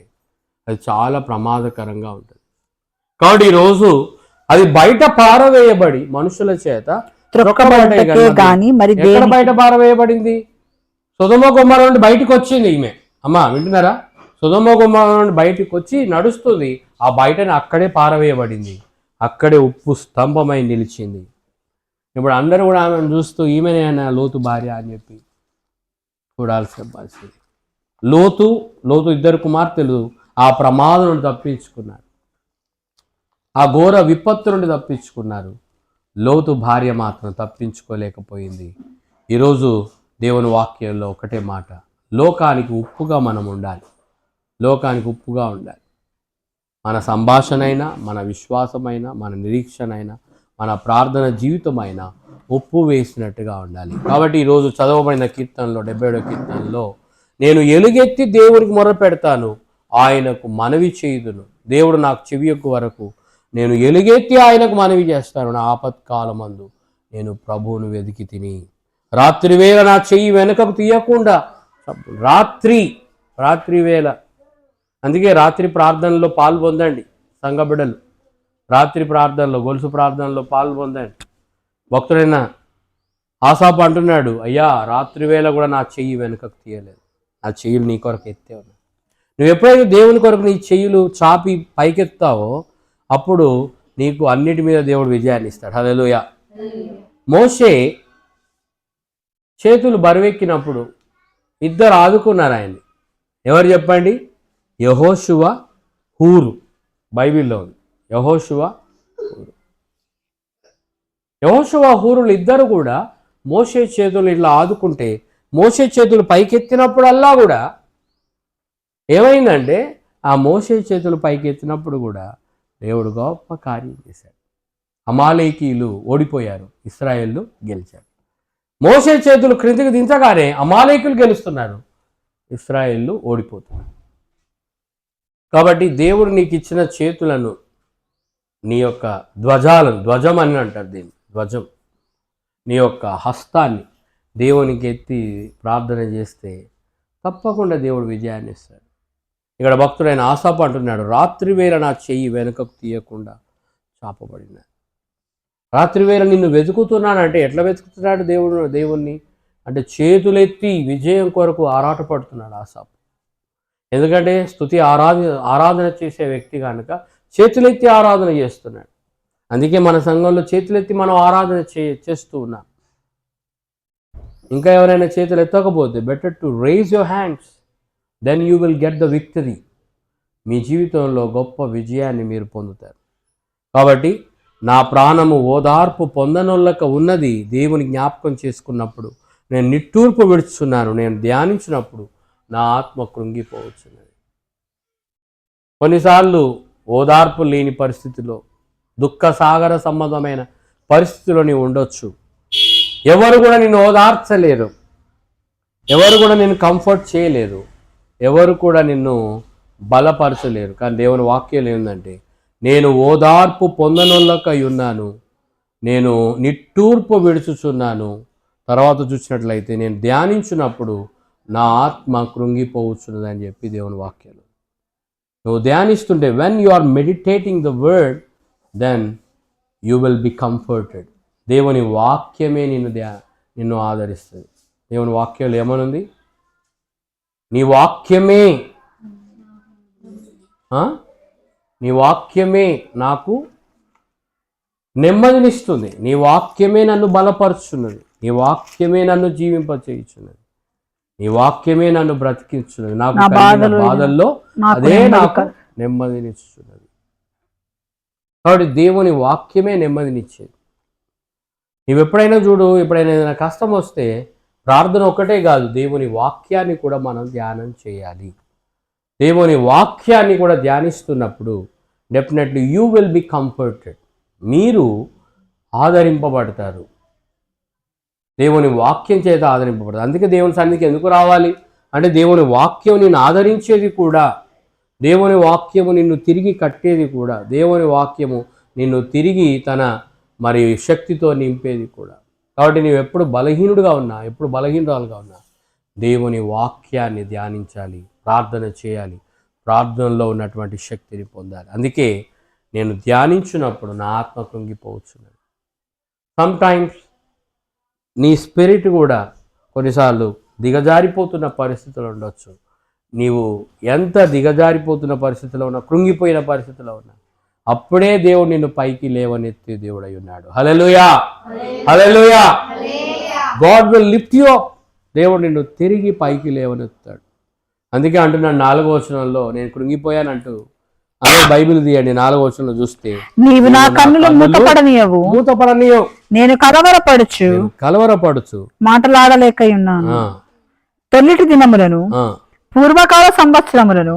అది చాలా ప్రమాదకరంగా ఉంటుంది. కాబట్టి ఈరోజు అది బయట పారవేయబడి మనుషుల చేత త్రొక్కబడుటకే గాని మరి ఎక్కడ బయట పారవేయబడింది? సొదొమ గొమొర్రా నుండి బయటకు వచ్చింది ఈమె. అమ్మా వింటున్నారా? సొదొమ గొమొర్రా నుండి బయటకు వచ్చి నడుస్తుంది. ఆ బయటని అక్కడే పారవేయబడింది, అక్కడే ఉప్పు స్తంభమై నిలిచింది. ఇప్పుడు అందరూ కూడా ఆమెను చూస్తూ ఈమెనే లోతు భార్య అని చెప్పి చూడాల్సిన పరిస్థితి. లోతు ఇద్దరు కుమార్తెలు ఆ ప్రమాదం నుండి తప్పించుకున్నారు, ఆ ఘోర విపత్తు నుండి తప్పించుకున్నారు. లోతు భార్య మాత్రం తప్పించుకోలేకపోయింది. ఈరోజు దేవుని వాక్యంలో ఒకటే మాట, లోకానికి ఉప్పుగా మనం ఉండాలి. లోకానికి ఉప్పుగా ఉండాలి. మన సంభాషణ అయినా, మన విశ్వాసమైనా, మన నిరీక్షణ అయినా, మన ప్రార్థన జీవితమైనా ఉప్పు వేసినట్టుగా ఉండాలి. కాబట్టి ఈరోజు చదవబడిన కీర్తనలో 77వ కీర్తనలో నేను ఎలుగెత్తి దేవునికి మొర పెడతాను, ఆయనకు మనవి చేయుదును. దేవుడు నాకు చెవియొక్కు వరకు నేను ఎలుగెత్తి ఆయనకు మనవి చేస్తాను. నా ఆపత్కాలమందు నేను ప్రభువును వెతికి తిని. రాత్రి వేళ నా చెయ్యి వెనుకకు తీయకుండా, రాత్రి వేళ, అందుకే రాత్రి ప్రార్థనలో పాల్పొందండి సంఘ బిడ్డలు. రాత్రి ప్రార్థనలో, గొలుసు ప్రార్థనలో పాల్పొందండి. భక్తుడైన ఆసాపు అంటున్నాడు, అయ్యా రాత్రి వేళ కూడా నా చెయ్యి వెనుకకు తీయలేదు, నా చెయ్యులు నీ కొరకు ఎత్తే ఉన్నాయి. నువ్వు ఎప్పుడైతే దేవుని కొరకు నీ చెయ్యులు చాపి పైకెత్తావో అప్పుడు నీకు అన్నిటి మీద దేవుడు విజయాన్ని ఇస్తాడు. హల్లెలూయా. మోషే చేతులు బరువెక్కినప్పుడు ఇద్దరు ఆదుకున్నారు ఆయన్ని. ఎవరు చెప్పండి? యెహోషువ, హూరు. బైబిల్లో ఉంది యెహోషువ, హూరులు ఇద్దరు కూడా మోషే చేతులు ఇట్లా ఆదుకుంటే, మోషే చేతులు పైకెత్తినప్పుడల్లా కూడా ఏమైందంటే, ఆ మోషే చేతులు పైకెత్తినప్పుడు కూడా దేవుడు గొప్ప కార్యం చేశాడు. అమాలేకీయులు ఓడిపోయారు, ఇశ్రాయేలు గెలిచారు. మోషే చేతులు క్రిందికి దించగానే అమాలేకీయులు గెలుస్తున్నారు, ఇశ్రాయేలు ఓడిపోతున్నారు. కాబట్టి దేవుడు నీకు ఇచ్చిన చేతులను, నీ యొక్క ధ్వజం అని అంటారు దీన్ని, ధ్వజం, నీ యొక్క హస్తాన్ని దేవునికి ఎత్తి ప్రార్థన చేస్తే తప్పకుండా దేవుడు విజయాన్ని ఇస్తాడు. ఇక్కడ భక్తుడైన ఆసాపు అంటున్నాడు, రాత్రి వేళ నా చెయ్యి వెనుకకు తీయకుండా చాపబడిన. రాత్రి వేళ నిన్ను వెతుకుతున్నానంటే ఎట్లా వెతుకుతున్నాడు దేవుణ్ణి అంటే చేతులెత్తి విజయం కొరకు ఆరాటపడుతున్నాడు ఆసాపు. ఎందుకంటే స్తుతి ఆరాధన చేసే వ్యక్తి కనుక చేతులెత్తి ఆరాధన చేస్తున్నాడు. అందుకే మన సంఘంలో చేతులెత్తి మనం ఆరాధన చేస్తూ ఉన్నాం. ఇంకా ఎవరైనా చేతులు ఎత్తకపోతే better to raise your hands, then you will get the victory. మీ జీవితంలో గొప్ప విజయాన్ని మీరు పొందుతారు. కాబట్టి నా ప్రాణము ఓదార్పు పొందనొల్లక ఉన్నది దేవుని జ్ఞాపకం చేసుకున్నప్పుడు, నేను నిట్టూర్పు విడుచున్నాను, నేను ధ్యానించినప్పుడు నా ఆత్మ కృంగిపోవచ్చున్నది. కొన్నిసార్లు ఓదార్పు లేని పరిస్థితిలో, దుఃఖ సాగర సంబంధమైన పరిస్థితిలో నీవు ఉండొచ్చు. ఎవరు కూడా నిన్ను ఓదార్చలేరు, ఎవరు కూడా నిన్ను కంఫర్ట్ చేయలేరు, ఎవరు కూడా నిన్ను బలపరచలేరు. కానీ దేవుని వాక్యం ఏంటంటే, నేను ఓదార్పు పొందనొల్లకై ఉన్నాను, నేను నిట్టూర్పు విడుచుచున్నాను. తర్వాత చూసినట్లయితే నేను ధ్యానించినప్పుడు నా ఆత్మ కృంగిపోవచ్చున్నది అని చెప్పి దేవుని వాక్యాలు. నువ్వు ధ్యానిస్తుంటే, when you are meditating the word, then you will be comforted. దేవుని వాక్యమే నిన్ను ఆదరిస్తుంది. దేవుని వాక్యంలో ఏమనుంది? నీ వాక్యమే నాకు నెమ్మదినిస్తుంది, నీ వాక్యమే నన్ను బలపరుచున్నది, నీ వాక్యమే నన్ను జీవింపచేయుచున్నది, నీ వాక్యమే నన్ను బ్రతికించున్నది, నాకు బాధల్లో అదే నాకు నెమ్మదినిస్తున్నది. కాబట్టి దేవుని వాక్యమే నెమ్మదినిచ్చేది. నువ్వు ఎప్పుడైనా చూడు, ఎప్పుడైనా ఏదైనా కష్టం వస్తే ప్రార్థన ఒక్కటే కాదు, దేవుని వాక్యాన్ని కూడా మనం ధ్యానం చేయాలి. దేవుని వాక్యాన్ని కూడా ధ్యానిస్తున్నప్పుడు definitely you will be comforted. మీరు ఆదరింపబడతారు, దేవుని వాక్యం చేత ఆదరింపబడతారు. అందుకే దేవుని సన్నిధికి ఎందుకు రావాలి అంటే, దేవుని వాక్యం నిన్ను ఆదరించేది కూడా, దేవుని వాక్యము నిన్ను తిరిగి కట్టేది కూడా, దేవుని వాక్యము నిన్ను తిరిగి తన శక్తితో నింపేది కూడా. కాబట్టి నీవు ఎప్పుడు బలహీనుడుగా ఉన్నా, ఎప్పుడు బలహీనురాలుగా ఉన్నా, దేవుని వాక్యాన్ని ధ్యానించాలి, ప్రార్థన చేయాలి, ప్రార్థనలో ఉన్నటువంటి శక్తిని పొందాలి. అందుకే నేను ధ్యానించినప్పుడు నా ఆత్మ కృంగిపోవచ్చున్నాను. సమ్టైమ్స్ నీ స్పిరిట్ కూడా కొన్నిసార్లు దిగజారిపోతున్న పరిస్థితులు ఉండొచ్చు. నీవు ఎంత దిగజారిపోతున్న పరిస్థితిలో ఉన్నా, కృంగిపోయిన పరిస్థితిలో ఉన్నా, అప్పుడే దేవుడు నిన్ను పైకి లేవనెత్తి దేవుడై ఉన్నాడు. Hallelujah, hallelujah. God will lift you up. దేవుడు నిన్ను తిరిగి పైకి లేవనెత్తాడు. అందుకే అంటున్నాను 4వ వచనంలో, నేను కృంగిపోయానంటూ అదే బైబిల్ తీయండి 4వ వచనంలో చూస్తే, నీవు నా కన్నులు మూతపడనీయవు, నేను కలవరపడుచు మాటలాడలేక ఉన్నాను. తొలిటి దినములను పూర్వకాల సంవత్సరములను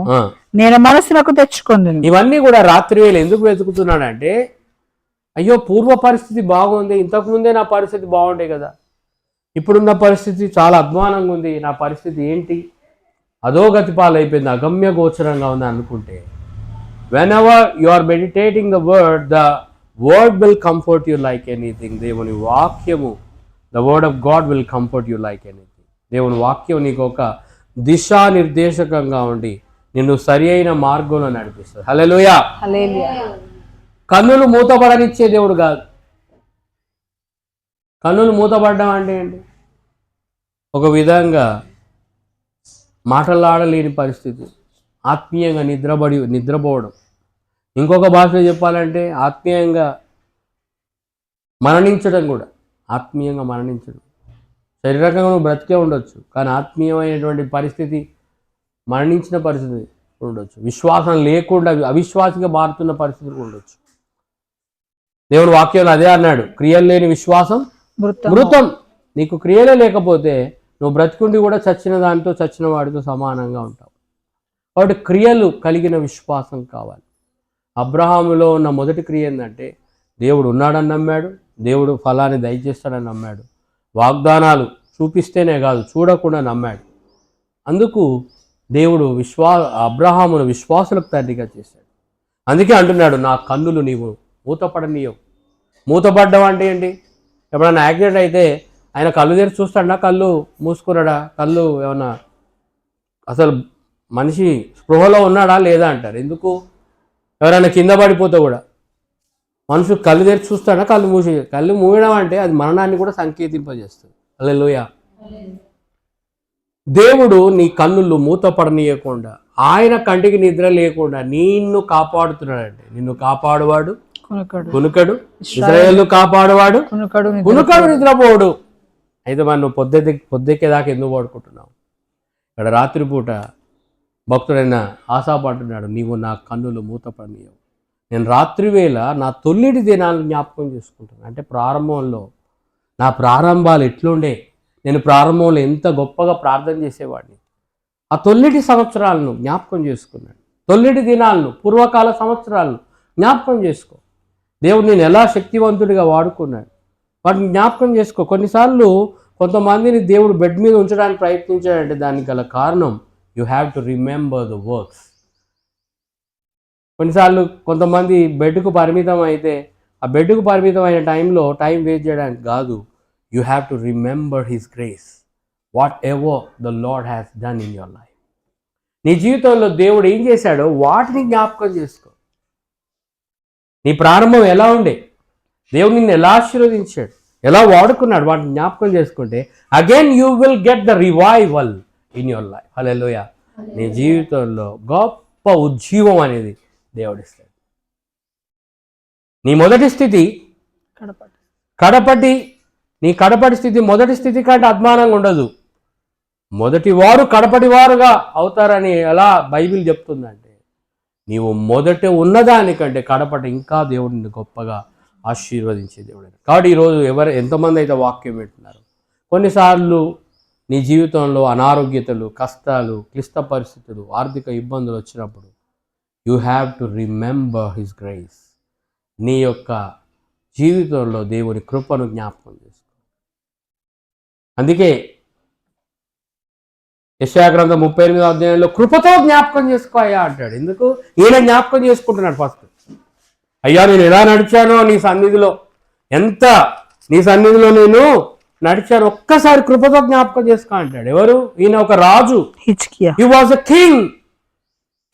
నేను మనసులకు తెచ్చుకుందును. ఇవన్నీ కూడా రాత్రి వేళ ఎందుకు వెతుకుతున్నాడంటే, అయ్యో పూర్వ పరిస్థితి బాగుంది, ఇంతకుముందే నా పరిస్థితి బాగుండే కదా, ఇప్పుడున్న పరిస్థితి చాలా అధ్వానంగా ఉంది, నా పరిస్థితి ఏంటి, అధోగతి పాలైపోయింది, అగమ్య గోచరంగా ఉంది అనుకుంటే, whenever you are meditating the word will comfort you like anything. దేవుని వాక్యము, the word of God will comfort you like anything. దేవుని వాక్యం నీకు ఒక దిశానిర్దేశకంగా ఉండి నిన్ను సరి అయిన మార్గంలో నడిపిస్తుంది. హల్లెలూయా. కన్నులు మూతపడనిచ్చే దేవుడు కాదు. కన్నులు మూతపడ్డం అంటే ఏంటి? ఒక విధంగా మాటలాడలేని పరిస్థితి, ఆత్మీయంగా నిద్రపోవడం. ఇంకొక భాషలో చెప్పాలంటే ఆత్మీయంగా మరణించడం కూడా. ఆత్మీయంగా మరణించడం, శరీరకంగా నువ్వు బ్రతికే ఉండొచ్చు, కానీ ఆత్మీయమైనటువంటి పరిస్థితి, మరణించిన పరిస్థితి ఉండొచ్చు. విశ్వాసం లేకుండా అవిశ్వాసిగా మారుతున్న పరిస్థితులు ఉండొచ్చు. దేవుని వాక్యంలో అదే అన్నాడు, క్రియలు లేని విశ్వాసం మృతం. నీకు క్రియలే లేకపోతే నువ్వు బ్రతికుండి కూడా చచ్చిన దానితో, చచ్చిన వాడితో సమానంగా ఉంటావు. కాబట్టి క్రియలు కలిగిన విశ్వాసం కావాలి. అబ్రహాములో ఉన్న మొదటి క్రియ ఏంటంటే, దేవుడు ఉన్నాడని నమ్మాడు, దేవుడు ఫలాన్ని దయచేస్తాడని నమ్మాడు, వాగ్దానాలు చూపిస్తేనే కాదు చూడకుండా నమ్మాడు. అందుకు దేవుడు అబ్రహామును విశ్వాసులకు తండ్రిగా చేశాడు. అందుకే అంటున్నాడు, నా కన్నులు నీవు మూతపడనీయవు. మూతపడ్డం అంటే ఏంటి? ఎప్పుడన్నా యాక్సిడెంట్ అయితే ఆయన కళ్ళు తెరిచి చూస్తాడా, కళ్ళు మూసుకున్నాడా, కళ్ళు ఏమన్నా అసలు మనిషి స్పృహలో ఉన్నాడా లేదా అంటారు. ఎందుకు? ఎవరైనా కింద పడిపోతే కూడా మనుషులు కళ్ళు తెరిచి చూస్తాడా, కళ్ళు మూయడం అంటే అది మరణాన్ని కూడా సంకేతింపజేస్తుంది. హల్లెలూయా. దేవుడు నీ కన్నులు మూతపడనీయకుండా, ఆయన కంటికి నిద్ర లేకుండా నిన్ను కాపాడుతున్నాడంటే, నిన్ను కాపాడువాడు కునుకడు, ఇశ్రాయేలును కాపాడువాడు కునుకడు, నిద్రపోడు. అయితే మనం నువ్వు పొద్దెక్కేదాకా ఎందుకు పడుకుంటున్నావు? ఇక్కడ రాత్రిపూట భక్తుడైన ఆసాపు అంటున్నాడు, నీవు నా కన్నులు మూతపడనీయవు. నేను రాత్రివేళ నా తొలిటి దినాలను జ్ఞాపకం చేసుకుంటాను. అంటే ప్రారంభంలో నా ప్రారంభాలు ఎట్లుండే, నేను ప్రారంభంలో ఎంత గొప్పగా ప్రార్థన చేసేవాడిని, ఆ తొలిటి సంవత్సరాలను జ్ఞాపకం చేసుకున్నాను. తొలిటి దినాలను, పూర్వకాల సంవత్సరాలను జ్ఞాపకం చేసుకో. దేవుడు నేను ఎలా శక్తివంతుడిగా వాడుకున్నాడు, వాటిని జ్ఞాపకం చేసుకో. కొన్నిసార్లు కొంతమందిని దేవుడు బెడ్ మీద ఉంచడానికి ప్రయత్నించాడంటే దానికి గల కారణం, you have to remember the works. కొన్నిసార్లు కొంతమంది బెడ్కు పరిమితం అయితే, ఆ బెడ్కు పరిమితం అయిన టైంలో టైం వేస్ట్ చేయడానికి కాదు, you have to remember his grace, what ever the lord has done in your life. నీ జీవితంలో దేవుడు ఏం చేశాడో వాటిని జ్ఞాపకం చేసుకో. నీ ప్రారంభం ఎలా ఉండే, దేవుడు నిన్ను ఎలా ఆశీర్వదించాడు, ఎలా వాడుకున్నాడు, వాటిని జ్ఞాపకం చేసుకుంటే again you will get the revival in your life. Hallelujah. నీ జీవితంలో గొప్ప ఉజ్జీవం అనేది దేవుడిస్తాడు. నీ మొదటి స్థితి నీ కడపటి స్థితి మొదటి స్థితి కంటే అద్మానంగా ఉండదు. మొదటి వారు కడపటి వారుగా అవుతారని ఎలా బైబిల్ చెప్తుందంటే, నీవు మొదట ఉన్నదానికంటే కడపట ఇంకా దేవుడిని గొప్పగా ఆశీర్వదించే దేవుడు. కాబట్టి ఈరోజు ఎంతమంది అయితే వాక్యం వింటున్నారు, కొన్నిసార్లు నీ జీవితంలో అనారోగ్యతలు, కష్టాలు, క్లిష్ట పరిస్థితులు, ఆర్థిక ఇబ్బందులు వచ్చినప్పుడు you have to remember his grace. నీ యొక్క జీవితంలో దేవుని కృపను జ్ఞాపకం చేసుకో. అందుకే యెషయా గ్రంథం 38వ అధ్యాయంలో కృపతో జ్ఞాపకం చేసుకో అయ్యా అంటాడు. ఎందుకు? ఈయన జ్ఞాపకం చేసుకుంటున్నాడు ఫస్ట్. అయ్యా నేను ఎలా నడిచానో నీ సన్నిధిలో, నీ సన్నిధిలో నేను నడిచారు, ఒక్కసారి కృపతో జ్ఞాపకం చేసుకో అంటాడు. ఎవరు? ఈయన ఒక రాజు. హిజ్కియా. He was a king.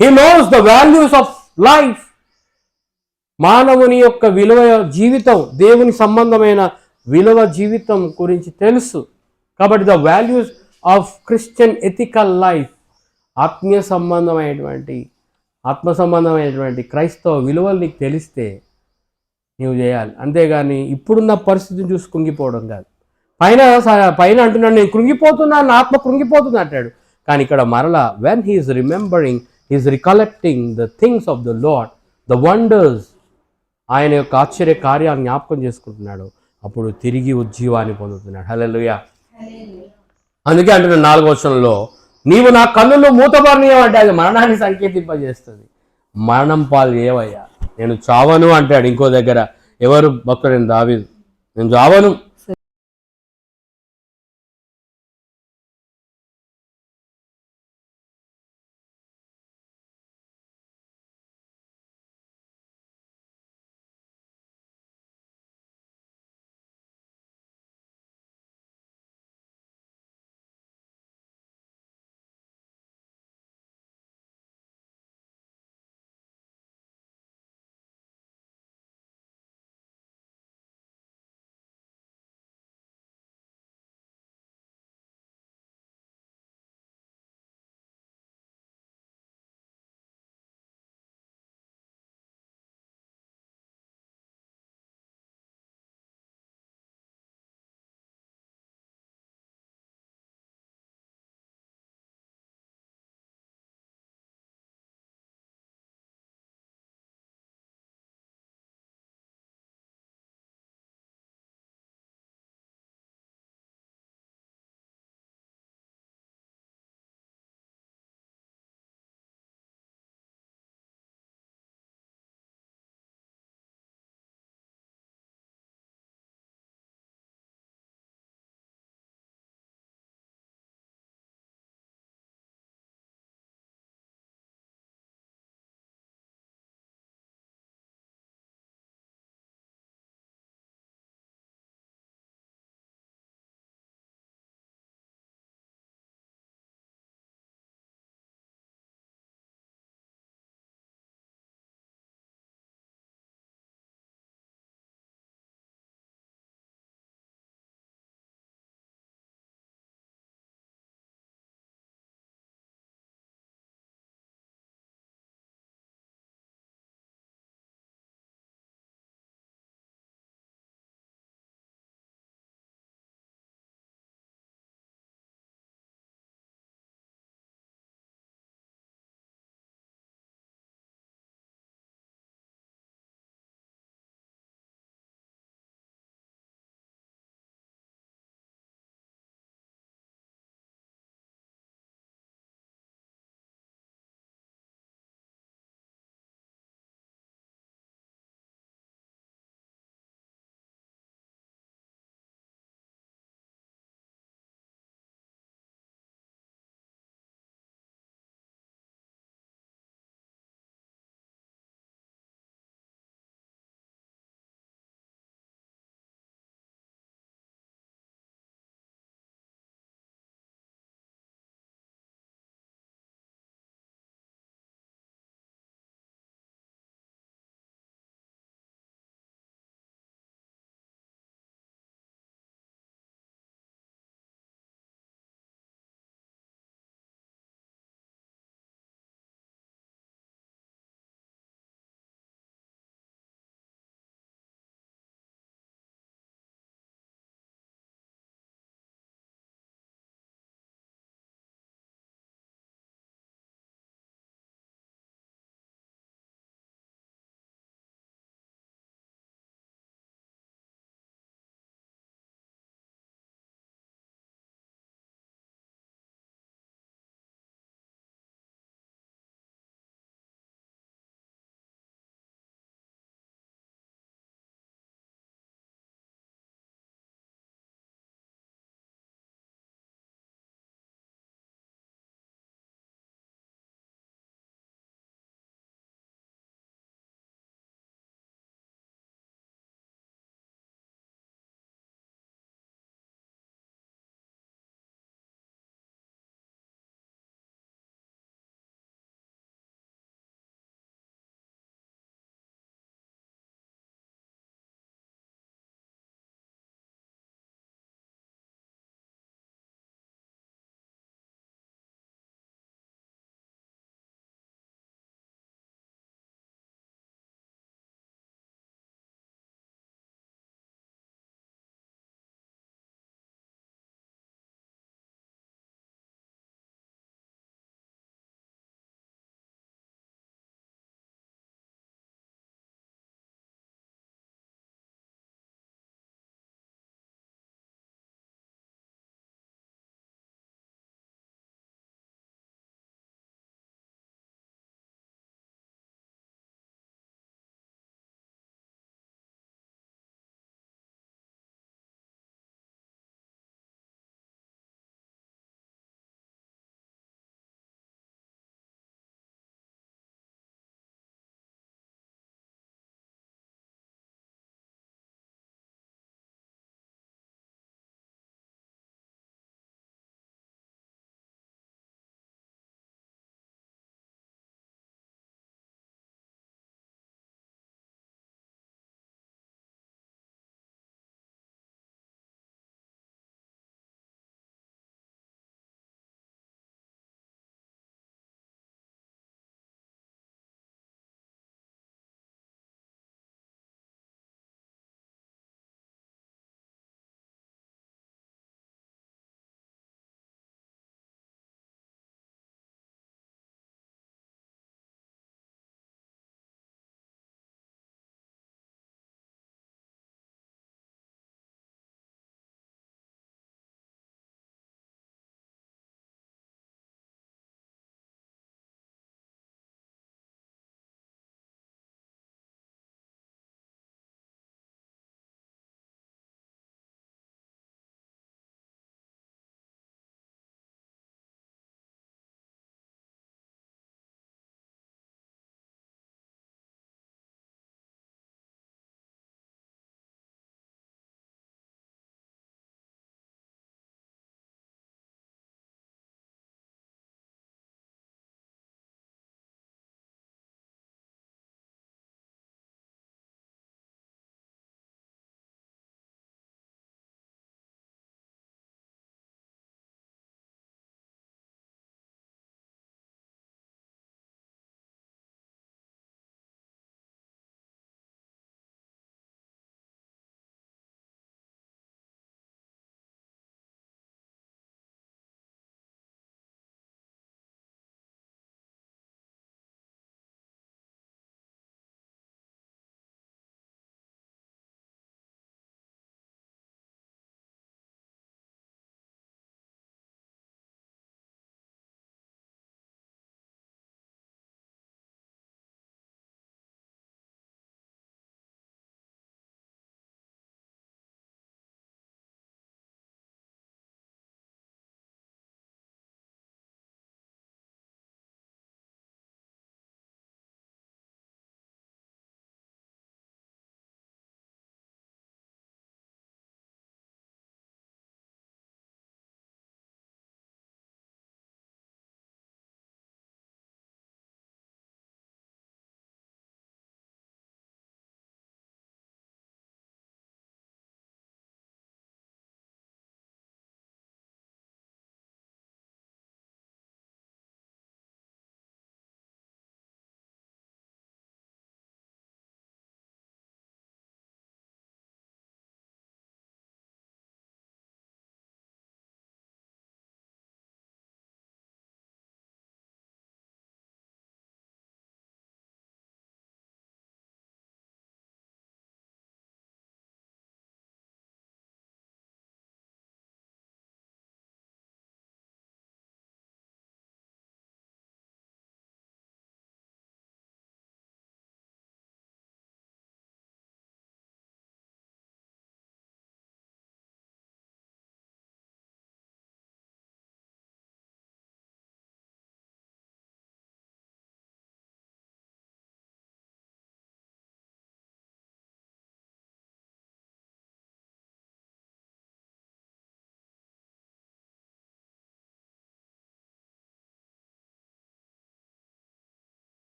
He knows the values of life. మానవుని యొక్క విలువ జీవితం, దేవుని సంబంధమైన విలువ జీవితం గురించి తెలుసు. కాబట్టి the values of Christian ethical life, ఆత్మ సంబంధమైనటువంటి క్రైస్తవ విలువలు నీకు తెలిస్తే నీవు చేయాలి. అంతేగాని ఇప్పుడున్న పరిస్థితిని చూసి కృంగిపోవడం కాదు. పైన అంటున్నాడు నేను కృంగిపోతున్నాను, నా ఆత్మ కృంగిపోతుంది అంటాడు. కానీ ఇక్కడ మరలా when he is remembering, he is recollecting the things of the Lord, the wonders, ఆయన యొక్క ఆశ్చర్య కార్యాలు జ్ఞాపకం చేసుకుంటున్నాడు. అప్పుడు తిరిగి ఉజ్జీవాన్ని పొందుతున్నాడు. హల్లెలూయా. అందుకే అంటున్నాడు 4వ వచనంలో, నీవు నా కన్నులు మూతపడనీయమంటే అది మరణాన్ని సంకేతింపజేస్తుంది. మరణం పాలు ఏవయ్యా, నేను చావను అంటాడు. ఇంకో దగ్గర ఎవరు భక్తుడైన దావీదు, నేను చావను,